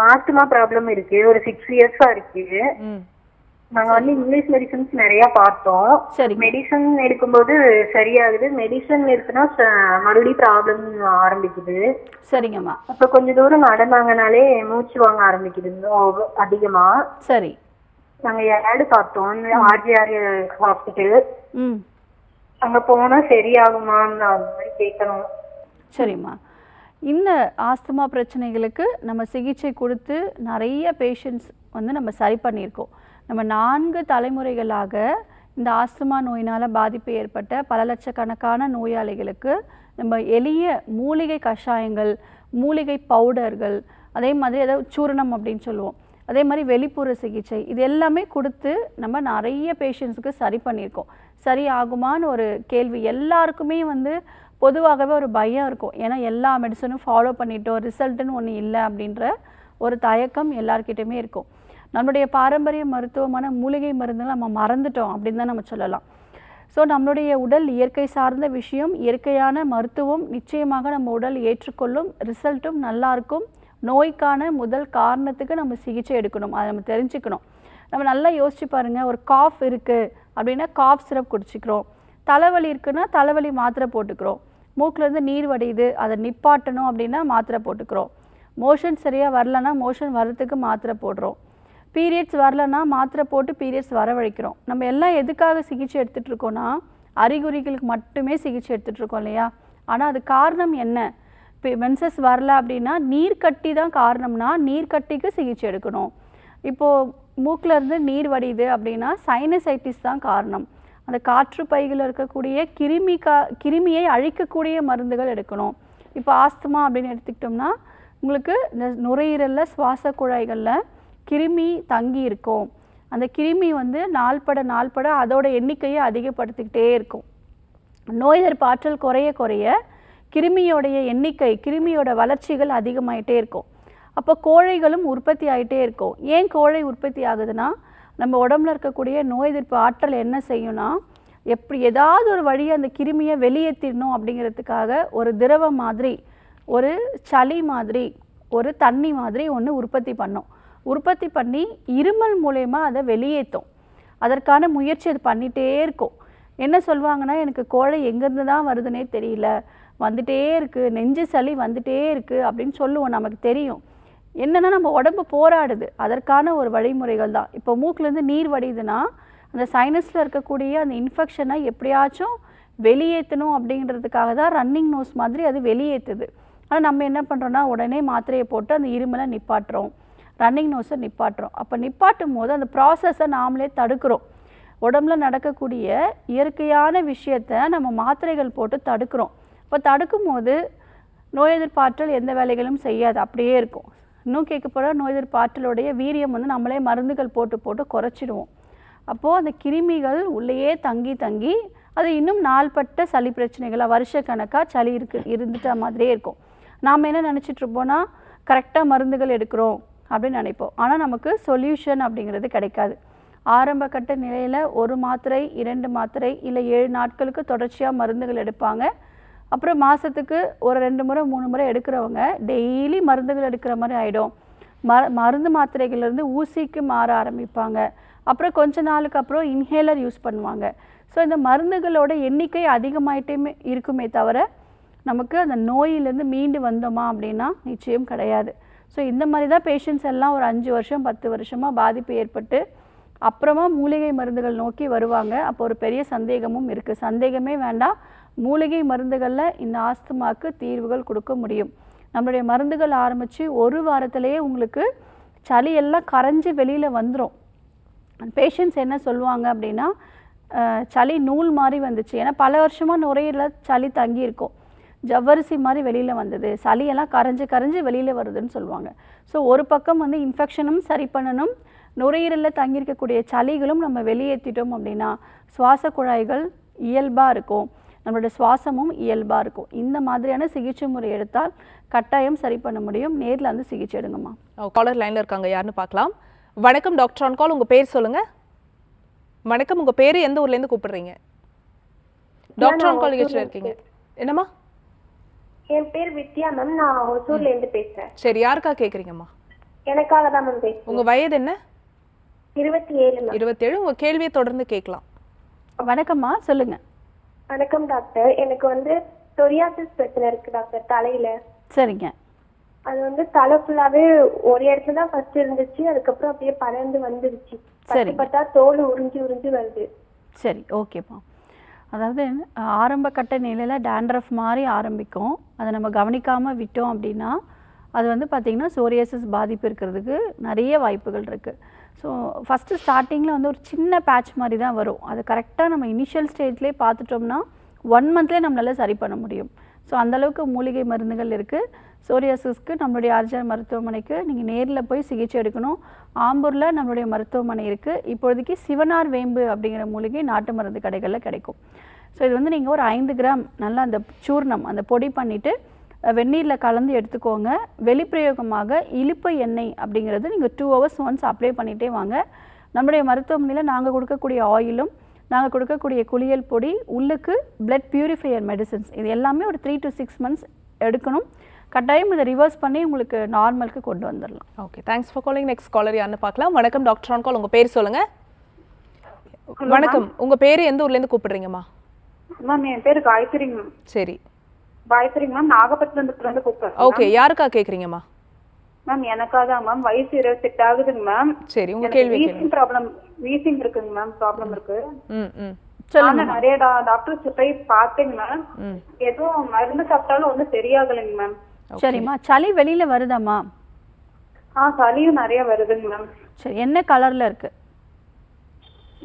ஆஸ்துமா ப்ராப்ளம் இருக்கு, ஒரு 6 years இருக்கு. நாங்க வந்து இங்கிலீஷ் மெடிசன்ஸ் நிறைய பார்த்தோம். மெடிசன் எடுக்கும்போது சரியாகுது, மெடிசன் இருக்குன்னா மறுபடியும் ப்ராப்ளம் ஆரம்பிக்குது. சரிங்கம்மா. அப்ப கொஞ்ச தூரம் நடந்தாங்கனாலே மூச்சு வாங்க ஆரம்பிக்குது அதிகமா. சரி, நாங்க ஏடு பார்த்தோம், ஆர்ஜிஆர் ஹாஸ்பிட்டல். அங்க போனா சரியாகுமான்னு அந்த மாதிரி கேட்கணும். சரிம்மா. இந்த ஆஸ்துமா பிரச்சனைகளுக்கு நம்ம சிகிச்சை கொடுத்து நிறைய பேஷண்ட்ஸ் வந்து நம்ம சரி பண்ணியிருக்கோம். நம்ம 4 தலைமுறைகளாக இந்த ஆஸ்துமா நோயினால் பாதிப்பு ஏற்பட்ட பல லட்சக்கணக்கான நோயாளிகளுக்கு நம்ம எளிய மூலிகை கஷாயங்கள், மூலிகை பவுடர்கள், அதே மாதிரி ஏதாவது சூரணம் அப்படின்னு சொல்லுவோம், அதே மாதிரி வெளிப்புற சிகிச்சை, இது எல்லாமே கொடுத்து நம்ம நிறைய பேஷண்ட்ஸுக்கு சரி பண்ணியிருக்கோம். சரி ஆகுமான்னு ஒரு கேள்வி எல்லாருக்குமே வந்து பொதுவாகவே ஒரு பயம் இருக்கும். ஏன்னா எல்லா மெடிசனும் ஃபாலோ பண்ணிட்டோம், ரிசல்ட்டுன்னு ஒன்று இல்லை அப்படின்ற ஒரு தயக்கம் எல்லாருக்கிட்டையுமே இருக்கும். நம்மளுடைய பாரம்பரிய மருத்துவமான மூலிகை மருந்துகளை நம்ம மறந்துட்டோம் அப்படின்னு தான் நம்ம சொல்லலாம். ஸோ நம்மளுடைய உடல் இயற்கை சார்ந்த விஷயம், இயற்கையான மருத்துவம் நிச்சயமாக நம்ம உடல் ஏற்றுக்கொள்ளும், ரிசல்ட்டும் நல்லாயிருக்கும். நோய்க்கான முதல் காரணத்துக்கு நம்ம சிகிச்சை எடுக்கணும், அதை நம்ம தெரிஞ்சுக்கணும். நம்ம நல்லா யோசிச்சு பாருங்கள், ஒரு காஃப் இருக்குது அப்படின்னா காஃப் சிரப் குடிச்சிக்கிறோம், தலைவலி இருக்குன்னா தலைவலி மாத்திரை போட்டுக்கிறோம், மூக்கிலேருந்து நீர் வடியுது அதை நிப்பாட்டணும் அப்படின்னா மாத்திரை போட்டுக்கிறோம், மோஷன் சரியாக வரலன்னா மோஷன் வர்றதுக்கு மாத்திரை போடுறோம், பீரியட்ஸ் வரலன்னா மாத்திரை போட்டு பீரியட்ஸ் வரவழைக்கிறோம். நம்ம எல்லாம் எதுக்காக சிகிச்சை எடுத்துகிட்டு இருக்கோம்னா அறிகுறிகளுக்கு மட்டுமே சிகிச்சை எடுத்துகிட்டு இருக்கோம் இல்லையா? ஆனால் அது காரணம் என்ன? இப்போ மென்சஸ் வரல அப்படின்னா நீர்க்கட்டி தான் காரணம்னா நீர்க்கட்டிக்கு சிகிச்சை எடுக்கணும். இப்போது மூக்கில் இருந்து நீர் வடியுது அப்படின்னா சைனசைட்டிஸ் தான் காரணம். அந்த காற்று பைகளில் இருக்கக்கூடிய கிருமியை அழிக்கக்கூடிய மருந்துகள் எடுக்கணும். இப்போ ஆஸ்துமா அப்படின்னு எடுத்துக்கிட்டோம்னா உங்களுக்கு இந்த நுரையீரலில் சுவாச குழாய்களில் கிருமி தங்கி இருக்கும். அந்த கிருமி வந்து நாள்பட அதோட எண்ணிக்கையை அதிகப்படுத்திக்கிட்டே இருக்கும். நோய் எதிர்ப்பு ஆற்றல் குறைய குறைய கிருமியோடைய எண்ணிக்கை கிருமியோட வளர்ச்சிகள் அதிகமாயிட்டே இருக்கும். அப்போ கோழைகளும் உற்பத்தி ஆகிட்டே இருக்கும். ஏன் கோழை உற்பத்தி ஆகுதுன்னா நம்ம உடம்புல இருக்கக்கூடிய நோய் எதிர்ப்பு ஆற்றல் என்ன செய்யும்னா ஏதாவது ஒரு வழியை அந்த கிருமியை வெளியேற்றிடணும் அப்படிங்கிறதுக்காக ஒரு திரவம் மாதிரி ஒரு சளி மாதிரி ஒரு தண்ணி மாதிரி ஒன்று உற்பத்தி பண்ணி இருமல் மூலயமா அதை வெளியேற்றும். அதற்கான முயற்சி அது பண்ணிகிட்டே இருக்கும். என்ன சொல்லுவாங்கன்னா எனக்கு கோழை எங்கேருந்து தான் வருதுன்னே தெரியல, வந்துட்டே இருக்குது, நெஞ்சு சளி வந்துட்டே இருக்குது அப்படின்னு சொல்லுவோம். நமக்கு தெரியும் என்னென்னா நம்ம உடம்பு போராடுது. அதற்கான ஒரு வழிமுறைகள் தான். இப்போ மூக்கிலேருந்து நீர் வடியுதுன்னா அந்த சைனஸில் இருக்கக்கூடிய அந்த இன்ஃபெக்ஷனை எப்படியாச்சும் வெளியேற்றணும் அப்படிங்கிறதுக்காக தான் ரன்னிங் நோஸ் மாதிரி அது வெளியேற்றுது. ஆனால் நம்ம என்ன பண்ணுறோன்னா உடனே மாத்திரையை போட்டு அந்த இருமலை நிப்பாட்டுறோம், ரன்னிங் நோஸை நிப்பாட்டுறோம். அப்போ நிப்பாட்டும் போது அந்த ப்ராசஸை நாமளே தடுக்கிறோம். உடம்புல நடக்கக்கூடிய இயற்கையான விஷயத்தை நம்ம மாத்திரைகள் போட்டு தடுக்கிறோம். இப்போ தடுக்கும் போது நோய் எதிர்ப்பாற்றல் எந்த வேலைகளும் செய்யாது, அப்படியே இருக்கும். இன்னும் கேட்கப்பட நோய் எதிர்ப்பாற்றலுடைய வீரியம் வந்து நம்மளே மருந்துகள் போட்டு குறைச்சிடுவோம். அப்போது அந்த கிருமிகள் உள்ளேயே தங்கி அது இன்னும் நாள்பட்ட சளி பிரச்சனைகளாக வருஷக்கணக்காக சளி இருந்துட்ட மாதிரியே இருக்கும். நாம் என்ன நினச்சிட்ருப்போன்னா கரெக்டாக மருந்துகள் எடுக்கிறோம் அப்படின்னு நினைப்போம். ஆனால் நமக்கு சொல்யூஷன் அப்படிங்கிறது கிடைக்காது. ஆரம்ப கட்ட நிலையில் 1 மாத்திரை 2 மாத்திரை இல்லை 7 நாட்களுக்கு தொடர்ச்சியாக மருந்துகள் எடுப்பாங்க. அப்புறம் மாதத்துக்கு ஒரு 2 முறை 3 முறை எடுக்கிறவங்க டெய்லி மருந்துகள் எடுக்கிற மாதிரி ஆகிடும். மருந்து மாத்திரைகள்லேருந்து ஊசிக்கு மாற ஆரம்பிப்பாங்க. அப்புறம் கொஞ்ச நாளுக்கு அப்புறம் இன்ஹேலர் யூஸ் பண்ணுவாங்க. ஸோ இந்த மருந்துகளோட எண்ணிக்கை அதிகமாயிட்டே இருக்குமே தவிர நமக்கு அந்த நோயிலேருந்து மீண்டு வந்தோமா அப்படின்னா நிச்சயம் கிடையாது. ஸோ இந்த மாதிரி தான் பேஷண்ட்ஸ் எல்லாம் ஒரு 5 வருஷம் 10 வருஷமாக பாதிப்பு ஏற்பட்டு அப்புறமா மூலிகை மருந்துகள் நோக்கி வருவாங்க. அப்போ ஒரு பெரிய சந்தேகமும் இருக்குது. சந்தேகமே வேண்டாம், மூலிகை மருந்துகளில் இந்த ஆஸ்துமாவுக்கு தீர்வுகள் கொடுக்க முடியும். நம்மளுடைய மருந்துகள் ஆரம்பித்து 1 வாரத்திலேயே உங்களுக்கு சளி எல்லாம் கரைஞ்சி வெளியில் வந்துடும். பேஷண்ட்ஸ் என்ன சொல்லுவாங்க அப்படின்னா சளி நூல் மாதிரி வந்துச்சு. ஏன்னா பல வருஷமாக நுரையீரலில் சளி தங்கியிருக்கும், ஜவ்வரிசி மாதிரி வெளியில் வந்தது, சளியெல்லாம் கரைஞ்சி வெளியில் வருதுன்னு சொல்லுவாங்க. ஸோ ஒரு பக்கம் வந்து இன்ஃபெக்ஷனும் சரி பண்ணணும், நுரையீரலில் தங்கியிருக்கக்கூடிய சளிகளும் நம்ம வெளியேற்றிட்டோம் அப்படின்னா சுவாச குழாய்கள் இயல்பாக இருக்கும், நம்மளோட சுவாசமும் இயல்பாக இருக்கும். இந்த மாதிரியான சிகிச்சை முறை எடுத்தால் கட்டாயம் சரி பண்ண முடியும். நேரில் வந்து சிகிச்சை எடுங்கம்மா. காலர் லைனில் இருக்காங்க, யாருன்னு பார்க்கலாம். வணக்கம் டாக்டர் ஆன் கால், உங்கள் பேர் சொல்லுங்கள். வணக்கம், உங்கள் பேர் எந்த ஊர்லேருந்து கூப்பிடுறீங்க? டாக்டர் ஆன் கால் நிகழ்ச்சியில் இருக்கீங்க. என்னம்மா? என் பேர் வித்யா மேம், நான் ஒசூர்ல இருந்து பேசுறேன். சரி, யாருக்காக கேட்குறீங்கம்மா? எனக்காக தான் மேம் பேசுறேன். உங்கள் வயது என்ன? 27 மேம். 27. உங்கள் கேள்வியை தொடர்ந்து கேட்கலாம். வணக்கம்மா, சொல்லுங்கள். வணக்கம் டாக்டர். எனக்கு வந்து சொரியாசிஸ் பிரச்சனை இருக்கு டாக்டர் தலையில. சரிங்க. அது வந்து தலை ஃபுல்லாவே ஒரு இடத்துல தான் ஃபர்ஸ்ட் இருந்துச்சு, அதுக்கப்புறம் அப்படியே பறந்து வந்துருச்சு. பட்டா தோல் உறிஞ்சு வருது. சரி, ஓகேப்பா. அதாவது ஆரம்ப கட்ட நிலையில் டேண்ட்ரஃப் மாதிரி ஆரம்பிக்கும். அதை நம்ம கவனிக்காமல் விட்டோம் அப்படின்னா அது வந்து பார்த்திங்கன்னா சோரியாசிஸ் பாதிப்பு இருக்கிறதுக்கு நிறைய வாய்ப்புகள் இருக்குது. ஸோ ஃபஸ்ட்டு ஸ்டார்டிங்கில் வந்து ஒரு சின்ன பேட்ச் மாதிரி தான் வரும். அது கரெக்டாக நம்ம இனிஷியல் ஸ்டேஜ்லேயே பார்த்துட்டோம்னா 1 மந்த்லேயே நம்மளால் சரி பண்ண முடியும். ஸோ அந்தளவுக்கு மூலிகை மருந்துகள் இருக்குது. சோரியாசிஸ்க்கு நம்மளுடைய ஆர்ஜிஆர் மருத்துவமனைக்கு நீங்கள் நேரில் போய் சிகிச்சை எடுக்கணும். ஆம்பூரில் நம்மளுடைய மருத்துவமனை இருக்குது. இப்போதைக்கு சிவனார் வேம்பு அப்படிங்கிற மூலிகை நாட்டு மருந்து கடைகளில் கிடைக்கும். ஸோ இது வந்து நீங்கள் ஒரு 5 கிராம் நல்லா அந்த சூர்ணம் அந்த பொடி பண்ணிவிட்டு வெந்நீரில் கலந்து எடுத்துக்கோங்க. வெளிப்பிரயோகமாக இலுப்பை எண்ணெய் அப்படிங்கிறது நீங்கள் 2 hours ஒன்ஸ் அப்ளை பண்ணிகிட்டே வாங்க. நம்முடைய மருத்துவமனையில் நாங்கள் கொடுக்கக்கூடிய ஆயிலும் நாங்கள் கொடுக்கக்கூடிய குளியல் பொடி உள்ளுக்கு பிளட் பியூரிஃபையர் மெடிசன்ஸ் இது எல்லாமே ஒரு 3 to 6 months எடுக்கணும். கட்டாயம் இதை ரிவர்ஸ் பண்ணி உங்களுக்கு நார்மலுக்கு கொண்டு வந்துடலாம். Okay, thanks for calling. Next caller யாருன்னு பார்க்கலாம். வணக்கம் டாக்டர் ஆன் கால், உங்கள் பேர் சொல்லுங்கள். வணக்கம், உங்கள் பேர் எந்த ஊர்லேருந்து கூப்பிடுறீங்கம்மா? மேம் என் பேர் காயத்ரி மேம். சரி, காயத்ரி மேம், நாகப்பட்டினத்துல இருந்து கூப்பிடுறேன். ஓகே, யாருக்கா கேட்குறீங்கம்மா? மேம் எனக்காக மேம் வயசு 28 ஆகுதுங்க மேம். சரி உங்க கேள்வி கேளுங்க. வீசிங் இருக்குங்க மேம், ப்ராப்ளம் இருக்கு. சொல்லுங்க. நிறைய டாக்டர்ஸ் போய் பார்த்தேங்க மேம். எதுவும் மருந்து சாப்பிட்டாலும் ஒன்றும் சரியாகலைங்க மேம். சரிம்மா, சளி வெளியில வருதாம்மா? சளியும் நிறைய வருதுங்க மேம். சரி, என்ன கலர்ல இருக்கு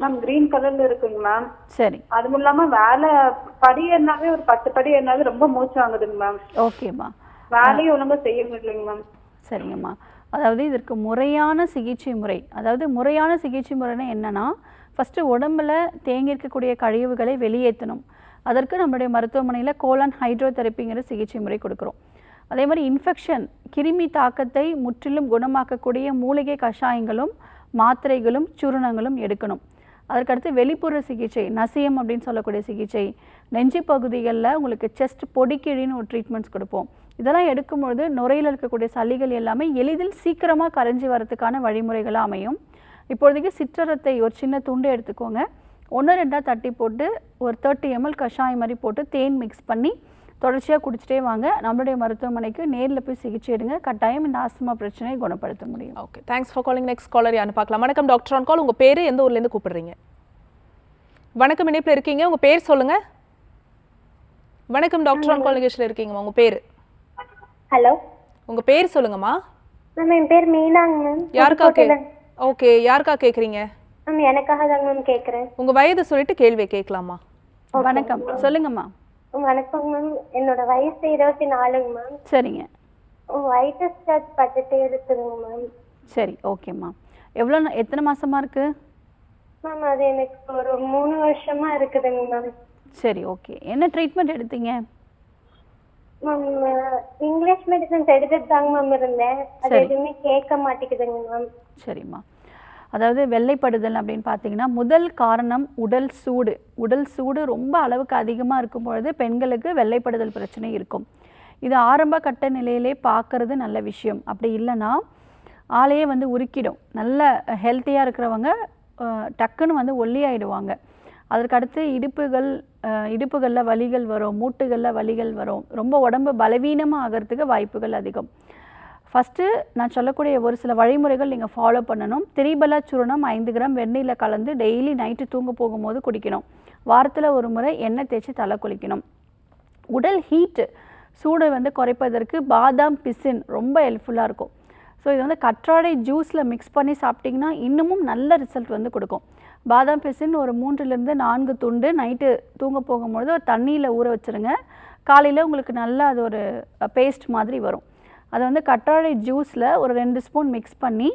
மேம்? கிரீன் கலர்ல இருக்குங்க மேம். சரி, அதுவும் இல்லாம வேலை படி ஏறினாவே ஒரு 10 படி ஏறினாவே ரொம்ப மூச்சு வாங்குதுங்க மேம். ஓகேம்மா. வேலையும் ஒழுங்கா செய்ய முடியலைங்க மேம். சரிங்கம்மா, அதாவது இதற்கு முறையான சிகிச்சை முறை, அதாவது முறையான சிகிச்சை முறைன்னா என்னன்னா, ஃபஸ்ட்டு உடம்புல தேங்கி இருக்கக்கூடிய கழிவுகளை வெளியேற்றணும். அதற்கு நம்மளுடைய மருத்துவமனையில் கோலன் ஹைட்ரோதெரப்பிங்கிற சிகிச்சை முறை கொடுக்குறோம். அதே மாதிரி இன்ஃபெக்ஷன், கிருமி தாக்கத்தை முற்றிலும் குணமாக்கக்கூடிய மூலிகை கஷாயங்களும் மாத்திரைகளும் சூரணங்களும் எடுக்கணும். அதற்கடுத்து வெளிப்புற சிகிச்சை, நசியம் அப்படின்னு சொல்லக்கூடிய சிகிச்சை, நெஞ்சு பகுதிகளில் உங்களுக்கு செஸ்ட் பொடிக்கிழின்னு ஒரு ட்ரீட்மெண்ட்ஸ் கொடுப்போம். இதெல்லாம் எடுக்கும்பொழுது நுரையில் இருக்கக்கூடிய சளிகள் எல்லாமே எளிதில் சீக்கிரமாக கரைஞ்சி வரதுக்கான வழிமுறைகளாக அமையும். இப்பொழுதைக்கு சிற்றரத்தை ஒரு சின்ன துண்டு எடுத்துக்கோங்க, 1-2 தட்டி போட்டு ஒரு 30 ml கஷாயம் மாதிரி போட்டு தேன் மிக்ஸ் பண்ணி தொடர்ச்சியாக குடிச்சிட்டே வாங்க. நம்மளுடைய மருத்துவமனைக்கு நேரில் போய் சிகிச்சை எடுங்க. கட்டாயம் இந்த ஆஸ்துமா பிரச்சனையை குணப்படுத்த முடியும். Okay, thanks for calling. Next caller யாருன்னு பார்க்கலாம். வணக்கம் டாக்டர் ஆன் கால். உங்கள் பேர் எந்த ஊர்லேருந்து கூப்பிடுறீங்க? வணக்கம், இணைப்பில் இருக்கீங்க, உங்கள் பேர் சொல்லுங்க. வணக்கம் டாக்டர் ஆன் கால் நிகழ்ச்சியில் இருக்கீங்கம்மா, உங்கள் பேர்? ஹலோ, உங்கள் பேர் சொல்லுங்கம்மா. மேம் என் பேர் மீனாங்க மேம். யாருக்கா ஓகே, யாருக்கா கேட்குறீங்க? மேம் எனக்காக தாங்க மேம் கேட்குறேன். உங்கள் வயது சொல்லிட்டு கேள்வியை கேட்கலாமா? வணக்கம், சொல்லுங்கம்மா. வணக்கம் மேம், என்னோட வயசு 24ங்க மேம். சரிங்க. ஒயிட் ஸ்டார்ச் பட்டுட்டே இருக்குதுங்க மேம். சரி, ஓகேம்மா. எத்தனை மாசமா இருக்கு மேம்? அது எனக்கு ஒரு 3 வருஷமா இருக்குதுங்க மேம். சரி, ஓகே. என்ன ட்ரீட்மெண்ட் எடுத்தீங்க? மேம் இங்கிலீஷ் மெடிசன்ஸ் எடுத்துட்டு தாங்க மேம் இருந்தேன். அது எதுவுமே கேட்க மாட்டேங்குதுங்க மேம். சரிம்மா, அதாவது வெள்ளைப்படுதல் அப்படின்னு பார்த்தீங்கன்னா முதல் காரணம் உடல் சூடு. உடல் சூடு ரொம்ப அளவுக்கு அதிகமாக இருக்கும் பொழுது பெண்களுக்கு வெள்ளைப்படுதல் பிரச்சனை இருக்கும். இது ஆரம்ப கட்ட நிலையிலே பார்க்கறது நல்ல விஷயம். அப்படி இல்லைன்னா ஆளையே வந்து உருக்கிடும். நல்ல ஹெல்த்தியாக இருக்கிறவங்க டக்குன்னு ஒல்லியாயிடுவாங்க. அதற்கடுத்து இடுப்புகளில் வலிகள் வரும், மூட்டுகளில் வலிகள் வரும், ரொம்ப உடம்பு பலவீனமாக ஆகிறதுக்கு வாய்ப்புகள் அதிகம். ஃபஸ்ட்டு நான் சொல்லக்கூடிய ஒரு சில வழிமுறைகள் நீங்கள் ஃபாலோ பண்ணணும். திரிபலா சூரணம் 5 கிராம் வெந்நீரில் கலந்து டெய்லி நைட்டு தூங்க போகும்போது குடிக்கணும். வாரத்தில் ஒரு முறை எண்ணெய் தேய்ச்சி தலை குளிக்கணும். உடல் ஹீட்டு சூடை குறைப்பதற்கு பாதாம் பிசின் ரொம்ப ஹெல்ப்ஃபுல்லாக இருக்கும். ஸோ இது கற்றாழை ஜூஸில் மிக்ஸ் பண்ணி சாப்பிட்டிங்கன்னா இன்னமும் நல்ல ரிசல்ட் கொடுக்கும். பாதாம் பிசின் ஒரு 3-4 துண்டு நைட்டு தூங்க போகும்பொழுது ஒரு தண்ணியில் ஊற வச்சுருங்க. காலையில் உங்களுக்கு நல்லா அது ஒரு பேஸ்ட் மாதிரி வரும். அதை கற்றாழை ஜூஸில் ஒரு 2 ஸ்பூன் மிக்ஸ் பண்ணி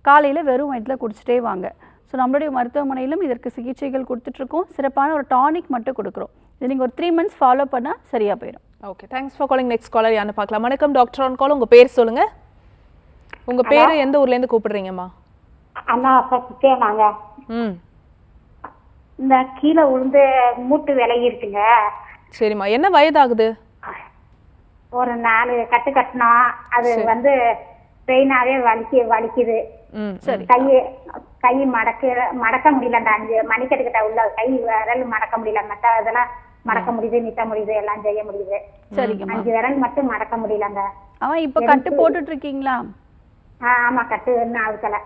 காலையில் வெறும் வயிற்றில் குடிச்சிட்டே வாங்க. ஸோ நம்மளுடைய மருத்துவமனையிலும் இதற்கு சிகிச்சைகள் கொடுத்துட்ருக்கோம். சிறப்பான ஒரு டானிக் மட்டும் கொடுக்குறோம். இது நீங்கள் ஒரு 3 months ஃபாலோ பண்ணால் சரியாக போயிடும். Okay, thanks for calling. Next caller யாருன்னு பார்க்கலாம். வணக்கம் டாக்டர் ஆன் கால். உங்கள் பேர் சொல்லுங்கள். உங்கள் பேர் எந்த ஊர்லேருந்து கூப்பிடுறீங்கம்மா? அண்ணா ஃபஸ்ட்டே நாங்கள் இந்த கீழே விழுந்து மூட்டு விலகி இருக்குங்க. சரிம்மா, என்ன வயதாகுது? ஒரு 4 கட்டு கட்டினோம். அது பெயினாவே வலிக்குது. சரி, கை மடக்க முடியல. அந்த 5 மணிக்கட்டுக்கிட்ட உள்ள கை விரல் மடக்க முடியல. மற்ற இதெல்லாம் மடக்க முடியுது, நிட்ட முடியுது, எல்லாம் செய்ய முடியுது. சரிங்கம்மா. 5 விரல் மட்டும் மடக்க முடியலங்க. அவன் இப்போ கட்டு போட்டுட்டு இருக்கீங்களா? ஆமா, கட்டு இன்னும் அவுக்கல.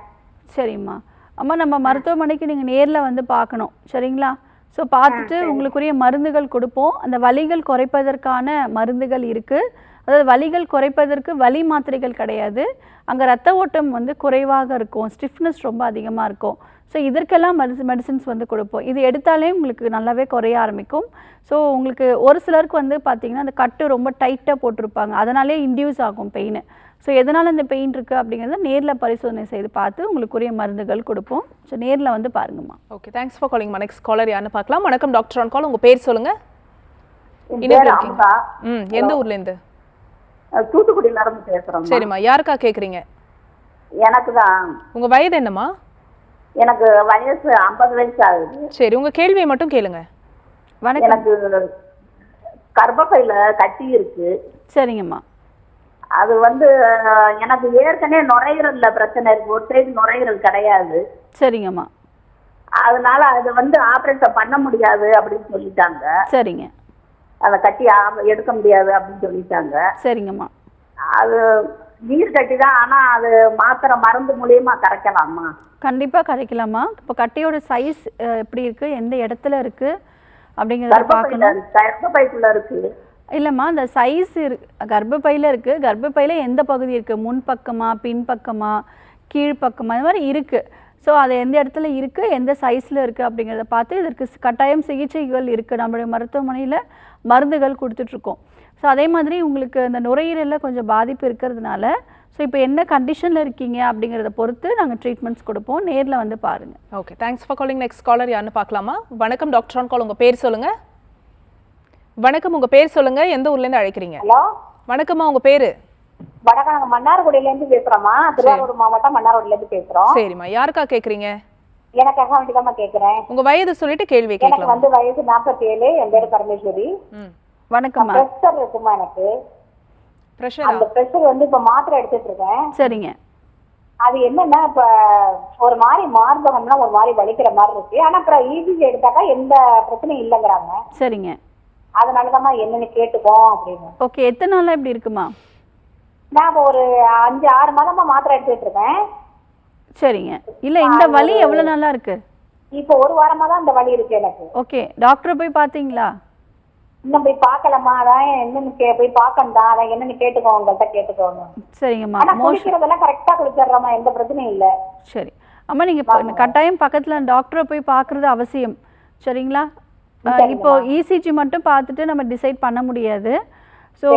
சரிம்மா. அம்மா, நம்ம மருத்துவமனைக்கு நீங்கள் நேரில் பார்க்கணும். சரிங்களா? ஸோ பார்த்துட்டு உங்களுக்குரிய மருந்துகள் கொடுப்போம். அந்த வலிகள் குறைப்பதற்கான மருந்துகள் இருக்குது. அதாவது வலிகள் குறைப்பதற்கு வலி மாத்திரைகள் கிடையாது. அங்கே ரத்த ஓட்டம் குறைவாக இருக்கும், ஸ்டிஃப்னஸ் ரொம்ப அதிகமாக இருக்கும். ஸோ இதற்கெல்லாம் மெடிசின்ஸ் கொடுப்போம். இது எடுத்தாலே உங்களுக்கு நல்லாவே குறைய ஆரம்பிக்கும். ஸோ உங்களுக்கு ஒரு சிலருக்கு பார்த்தீங்கன்னா அந்த கட்டு ரொம்ப டைட்டாக போட்டிருப்பாங்க, அதனாலே இன்டியூஸ் ஆகும் பெயின். ஸோ எதனால் இந்த பெயின் இருக்குது அப்படிங்கிறத நேரில் பரிசோதனை செய்து பார்த்து உங்களுக்குரிய மருந்துகள் கொடுப்போம். ஸோ நேரில் பாருங்கம்மா. Okay, thanks for calling. Next caller யாருன்னு பார்க்கலாம். வணக்கம் டாக்டர் ஆன் கால். உங்கள் பேர் சொல்லுங்கள். எந்த ஊர்லேருந்து? தூத்துக்குடியில இருந்து பேசுறோம். சரிம்மா, யாருக்கா கேட்குறீங்க? எனக்கு தான். உங்கள் வயது என்னம்மா? எனக்கு வயசு 50 வயசு ஆகுது. சரி, உங்கள் கேள்வியை மட்டும் கேளுங்க. எனக்கு கர்ப்பப்பையில கட்டி இருக்கு. சரிங்கம்மா. அது எனக்கு ஏற்கனவே நுரையீரல்ல பிரச்சனை இருக்கு. ஒரு சைடு நுரையீரல் கிடையாது. சரிங்கம்மா. அதனால அது ஆபரேஷன் பண்ண முடியாது அப்படின்னு சொல்லிட்டாங்க. சரிங்க. அதை கட்டி எடுக்க முடியாது அப்படின்னு சொல்லிட்டாங்க. சரிங்கம்மா. அது நீர் கட்டி தான், ஆனா அது மாத்திரை மருந்து மூலியமா கரைக்கலாமா? கண்டிப்பாக கரைக்கலாமா. இப்போ கட்டியோட சைஸ் எப்படி இருக்குது, எந்த இடத்துல இருக்குது அப்படிங்கிறத பார்க்கணும். கர்ப்பப்பைக்குள்ள இருக்கு. இல்லைம்மா, அந்த சைஸ் கர்ப்பப்பையில் இருக்குது. கர்ப்பப்பையில் எந்த பகுதி இருக்குது, முன் பக்கமா, பின் பக்கமா, கீழ்ப்பக்கமா, அது மாதிரி இருக்குது. ஸோ அது எந்த இடத்துல இருக்குது, எந்த சைஸில் இருக்குது அப்படிங்கிறத பார்த்து இதற்கு கட்டாயம் சிகிச்சைகள் இருக்குது. நம்மளுடைய மருத்துவமனையில் மருந்துகள் கொடுத்துட்ருக்கோம். ஸோ அதே மாதிரி உங்களுக்கு அந்த நுரையீரலில் கொஞ்சம் பாதிப்பு இருக்கிறதுனால, ஸோ இப்போ என்ன கண்டிஷனில் இருக்கீங்க அப்படிங்கிறத பொறுத்து நாங்கள் ட்ரீட்மெண்ட்ஸ் கொடுப்போம். நேரில் வந்து பாருங்கள். Okay, thanks for calling. Next caller யாருன்னு பார்க்கலாமா? வணக்கம் டாக்டர் ஆன் கால், உங்கள் பேர் சொல்லுங்கள். வணக்கம், உங்கள் பேர் சொல்லுங்கள், எந்த ஊர்லேருந்து அழைக்கிறீங்க? ஹலோ, வணக்கம்மா, உங்கள் பேர்? வணக்கம், நாங்கள் மன்னார்குடியிலேருந்து பேசுகிறோம்மா. திருவாரூர் மாவட்டம் மன்னார்குடியிலேருந்து பேசுகிறோம். சரிம்மா, யாருக்கா கேட்குறீங்க? எனக்காக வேண்டிதாம்மா கேட்குறேன். உங்கள் வயது சொல்லிட்டு கேள்வி எனக்கு கேட்கலாம். வந்து வயசு 47. என் பேரு பரமேஸ்வரி. வணக்கம்மா. ப்ரெஷர் இருக்குமா எனக்கு? ப்ரெஷர்? அந்த ப்ரெஷர் வந்து இப்போ மாத்திரை எடுத்துட்டு இருக்கேன். சரிங்க. அது என்னன்னா இப்போ ஒரு மாதிரி மார்பகம்னா ஒரு மாதிரி வலிக்கிற மாதிரி இருக்கு. ஆனால் அப்புறம் இசிஜி எடுத்தாக்கா எந்த பிரச்சனையும் இல்லைங்கிறாங்க. சரிங்க. அதனாலதாம்மா என்னன்னு கேட்டுப்போம் அப்படின்னு. ஓகே, எத்தனை நாளாக இப்படி இருக்குமா? நான் இப்போ ஒரு 5-6 மாதமா மாத்திரை எடுத்துட்டு இருக்கேன். சரிங்க. இல்லை, இந்த வலி எவ்வளோ நாளாக இருக்குது? இப்போ ஒரு வாரமா தான் இந்த வலி இருக்கு எனக்கு. ஓகே, டாக்டரை போய் பார்த்தீங்களா? இன்னும் போய் பார்க்கலாமா? அதான் என்னன்னு போய் பார்க்கணும் தான். அதான் என்னன்னு கேட்டுக்கோங்க, உங்கள்கிட்ட கேட்டுக்கோங்க. சரிங்கம்மா. ஆனா குளிக்கிறதெல்லாம் கரெக்டா குளிச்சிடுறோமா, எந்த பிரச்சனையும் இல்லை. சரி அம்மா, நீங்கள் கட்டாயம் பக்கத்தில் டாக்டரை போய் பார்க்குறது அவசியம். சரிங்களா? இப்போ இசிஜி மட்டும் பார்த்துட்டு நம்ம டிசைட் பண்ண முடியாது. ஸோ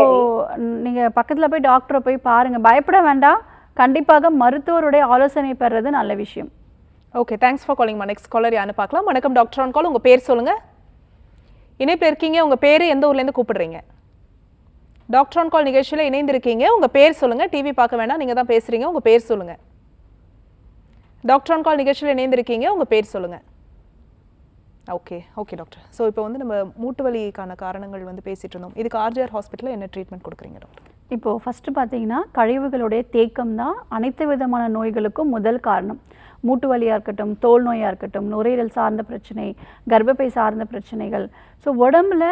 நீங்கள் பக்கத்தில் போய் டாக்டரை போய் பாருங்கள். பயப்பட வேண்டாம். கண்டிப்பாக மருத்துவருடைய ஆலோசனை பெறுறது நல்ல விஷயம். Okay, thanks for calling. Next caller யாருன்னு பார்க்கலாம். வணக்கம் டாக்டர் ஆன் கால், உங்கள் பேர் சொல்லுங்கள். இணைப்பில் இருக்கீங்க, உங்கள் பேர் எந்த ஊர்லேருந்து கூப்பிடுறீங்க? டாக்டர் ஆன் கால் நிகழ்ச்சியில் இணைந்திருக்கீங்க, உங்கள் பேர் சொல்லுங்கள். டிவி பார்க்க வேண்டாம், நீங்கள் தான் பேசுகிறீங்க, உங்கள் பேர் சொல்லுங்கள். டாக்டர் ஆன் கால் நிகழ்ச்சியில் இணைந்திருக்கீங்க, உங்கள் பேர் சொல்லுங்கள். Okay doctor. ஸோ இப்போ வந்து நம்ம மூட்டு வலிக்கான காரணங்கள் வந்து பேசிகிட்டு இருந்தோம். இதுக்கு ஆர்ஜிஆர் ஹாஸ்பிட்டலில் என்ன ட்ரீட்மெண்ட் கொடுக்குறீங்க டாக்டர்? இப்போது ஃபஸ்ட்டு பார்த்தீங்கன்னா கழிவுகளுடைய தேக்கம் தான் அனைத்து விதமான நோய்களுக்கும் முதல் காரணம். மூட்டு வலியாக இருக்கட்டும், தோல் நோயாக இருக்கட்டும், நுரையீரல் சார்ந்த பிரச்சனை, கர்ப்பப்பை சார்ந்த பிரச்சனைகள். ஸோ உடம்புல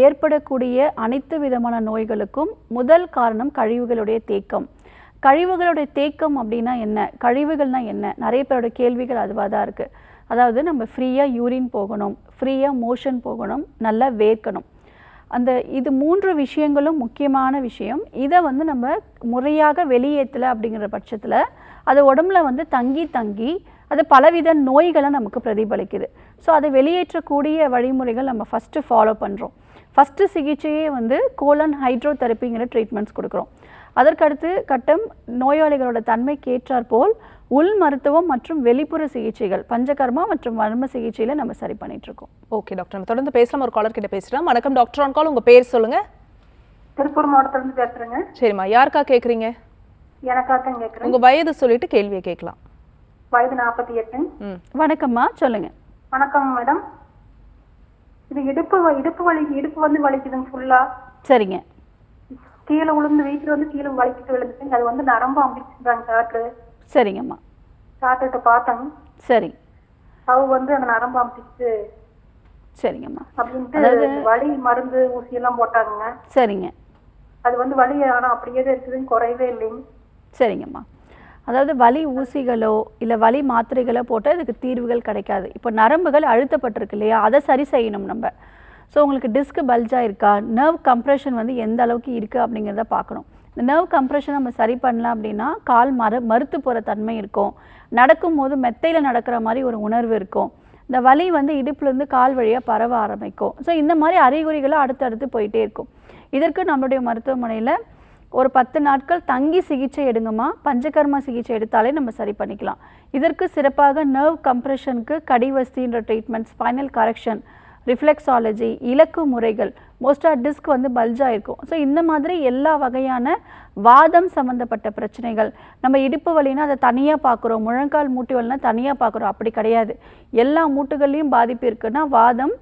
ஏற்படக்கூடிய அனைத்து விதமான நோய்களுக்கும் முதல் காரணம் கழிவுகளுடைய தேக்கம். கழிவுகளுடைய தேக்கம் அப்படின்னா என்ன, கழிவுகள்னால் என்ன, நிறைய பேரோட கேள்விகள் அதுவாக தான் இருக்குது. அதாவது நம்ம ஃப்ரீயாக யூரின் போகணும், ஃப்ரீயாக மோஷன் போகணும், நல்லா வேர்க்கணும். இது 3 விஷயங்களும் முக்கியமான விஷயம். இதை வந்து நம்ம முறையாக வெளியேற்றலை அப்படிங்கிற பட்சத்தில் அது உடம்புல வந்து தங்கி அது பலவித நோய்களை நமக்கு பிரதிபலிக்குது. ஸோ அதை வெளியேற்றக்கூடிய வழிமுறைகள் நம்ம ஃபஸ்ட்டு ஃபாலோ பண்ணுறோம். ஃபஸ்ட்டு சிகிச்சையே வந்து கோலன் ஹைட்ரோதெரப்பிங்கிற ட்ரீட்மெண்ட்ஸ் கொடுக்குறோம். அதற்கடுத்து கட்டம் நோயாளிகளோட தன்மைக்கு ஏற்றாற்போல் உள் மருத்துவம் மற்றும் வெளிப்புற சிகிச்சைகள், பஞ்சகர்மா மற்றும் வர்ம சிகிச்சையில் நம்ம சரி பண்ணிட்டு இருக்கோம். ஓகே டாக்டர், நம்ம தொடர்ந்து பேசலாம். ஒரு காலர் கிட்ட பேசுகிறேன். வணக்கம் டாக்டர் ஆன் கால், உங்கள் பேர் சொல்லுங்கள். திருப்பூர் மாவட்டத்திலிருந்து பேசுகிறேங்க. சரிம்மா, யாருக்கா கேட்குறீங்க? எனக்காக தான் கேட்குறேன். உங்கள் வயது சொல்லிட்டு கேள்வியை கேட்கலாம். வயது 48. வணக்கம்மா, சொல்லுங்கள். வணக்கம் மேடம். இது இடுப்பு வந்து வலிக்குதுங்க ஃபுல்லாக. சரிங்க. கீழே விழுந்து வீட்டில் வந்து கீழே வலிக்கிட்டு விழுந்துச்சுங்க. அது வந்து நரம்பு அமைச்சிருக்காங்க டாக்டர். சரிங்கம்மா. டாக்டர்கிட்ட பார்த்தேங்க. சரி. அவ வந்து அந்த நரம்பு அமைச்சிச்சு. சரிங்கம்மா. அப்படின்ட்டு வலி மருந்து ஊசியெல்லாம் போட்டாங்க. சரிங்க. அது வந்து வலி ஆனால் அப்படியே தான் இருக்குதுன்னு, குறையவே இல்லைங்க. சரிங்கம்மா. அதாவது வலி ஊசிகளோ இல்லை வலி மாத்திரைகளோ போட்டால் இதுக்கு தீர்வுகள் கிடைக்காது. இப்போ நரம்புகள் அழுத்தப்பட்டிருக்கு இல்லையா, அதை சரி செய்யணும் நம்ம. ஸோ உங்களுக்கு டிஸ்க் பல்ஜாக இருக்கா, நர்வ் கம்ப்ரெஷன் வந்து எந்த அளவுக்கு இருக்குது அப்படிங்கிறத பார்க்கணும். இந்த நர்வ் கம்ப்ரெஷன் நம்ம சரி பண்ணலாம் அப்படின்னா கால் மறுத்து போகிற தன்மை இருக்கும். நடக்கும்போது மெத்தையில் நடக்கிற மாதிரி ஒரு உணர்வு இருக்கும். இந்த வலி வந்து இடுப்புலேருந்து கால் வழியாக பரவ ஆரம்பிக்கும். ஸோ இந்த மாதிரி அறிகுறிகளும் அடுத்தடுத்து போயிட்டே இருக்கும். இதற்கு நம்மளுடைய மருத்துவமனையில் ஒரு 10 நாட்கள் தங்கி சிகிச்சை எடுங்கம்மா. பஞ்சகர்மா சிகிச்சை எடுத்தாலே நம்ம சரி பண்ணிக்கலாம். இதற்கு சிறப்பாக நர்வ் கம்ப்ரெஷனுக்கு கடிவஸ்தின்ற ட்ரீட்மெண்ட், ஸ்பைனல் கரெக்ஷன், ரிஃப்ளெக்ஸாலஜி, இலக்கு முறைகள், மோஸ்ட்டாக டிஸ்க் வந்து பல்ஜாக இருக்கும். ஸோ இந்த மாதிரி எல்லா வகையான வாதம் சம்மந்தப்பட்ட பிரச்சனைகள், நம்ம இடுப்பு வலினா அதை தனியாக பார்க்குறோம், முழங்கால் மூட்டு வலினா தனியாக பார்க்குறோம், அப்படி கிடையாது. எல்லா மூட்டுகள்லையும் பாதிப்பு இருக்குன்னா வாதம்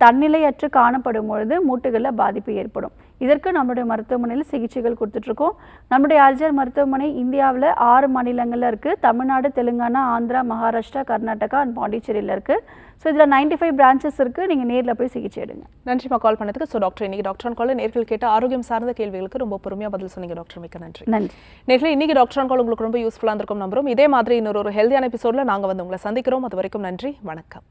தன்னிலையற்று காணப்படும் பொழுது மூட்டுகளில் பாதிப்பு ஏற்படும். இதற்கு நம்மளுடைய மருத்துவமனையில் சிகிச்சைகள் கொடுத்துட்ருக்கோம். நம்முடைய ஆர்ஜிஆர் மருத்துவமனை இந்தியாவில் 6 மாநிலங்களில் இருக்குது. தமிழ்நாடு, தெலுங்கானா, ஆந்திரா, மகாராஷ்டிரா, கர்நாடகா அண்ட் பாண்டிச்சேரியில் இருக்குது. ஸோ இதில் 95 பிரான்ச்சஸ் இருக்குது. நீங்கள் நேரில் போய் சிகிச்சை எடுங்க. நன்றிமா கால் பண்ணதுக்கு. ஸோ டாக்டர், இன்னைக்கு டாக்டர் ஆன் கால் நேர்கள் கேட்ட ஆரோக்கியம் சார்ந்த கேள்விகளுக்கு ரொம்ப பொறுமையாக பதில் சொன்னீங்க டாக்டர். மிக்க நன்றி. நன்றி. நேர்களே, இன்னைக்கு டாக்டர் ஆன் கால் உங்களுக்கு ரொம்ப யூஸ்ஃபுல்லாக இருக்கும் நம்புறோம். இதே மாதிரி இன்னொரு ஹெல்தியான எபிசோடில் நாங்கள் வந்து உங்களை சந்திக்கிறோம். அது வரைக்கும் நன்றி, வணக்கம்.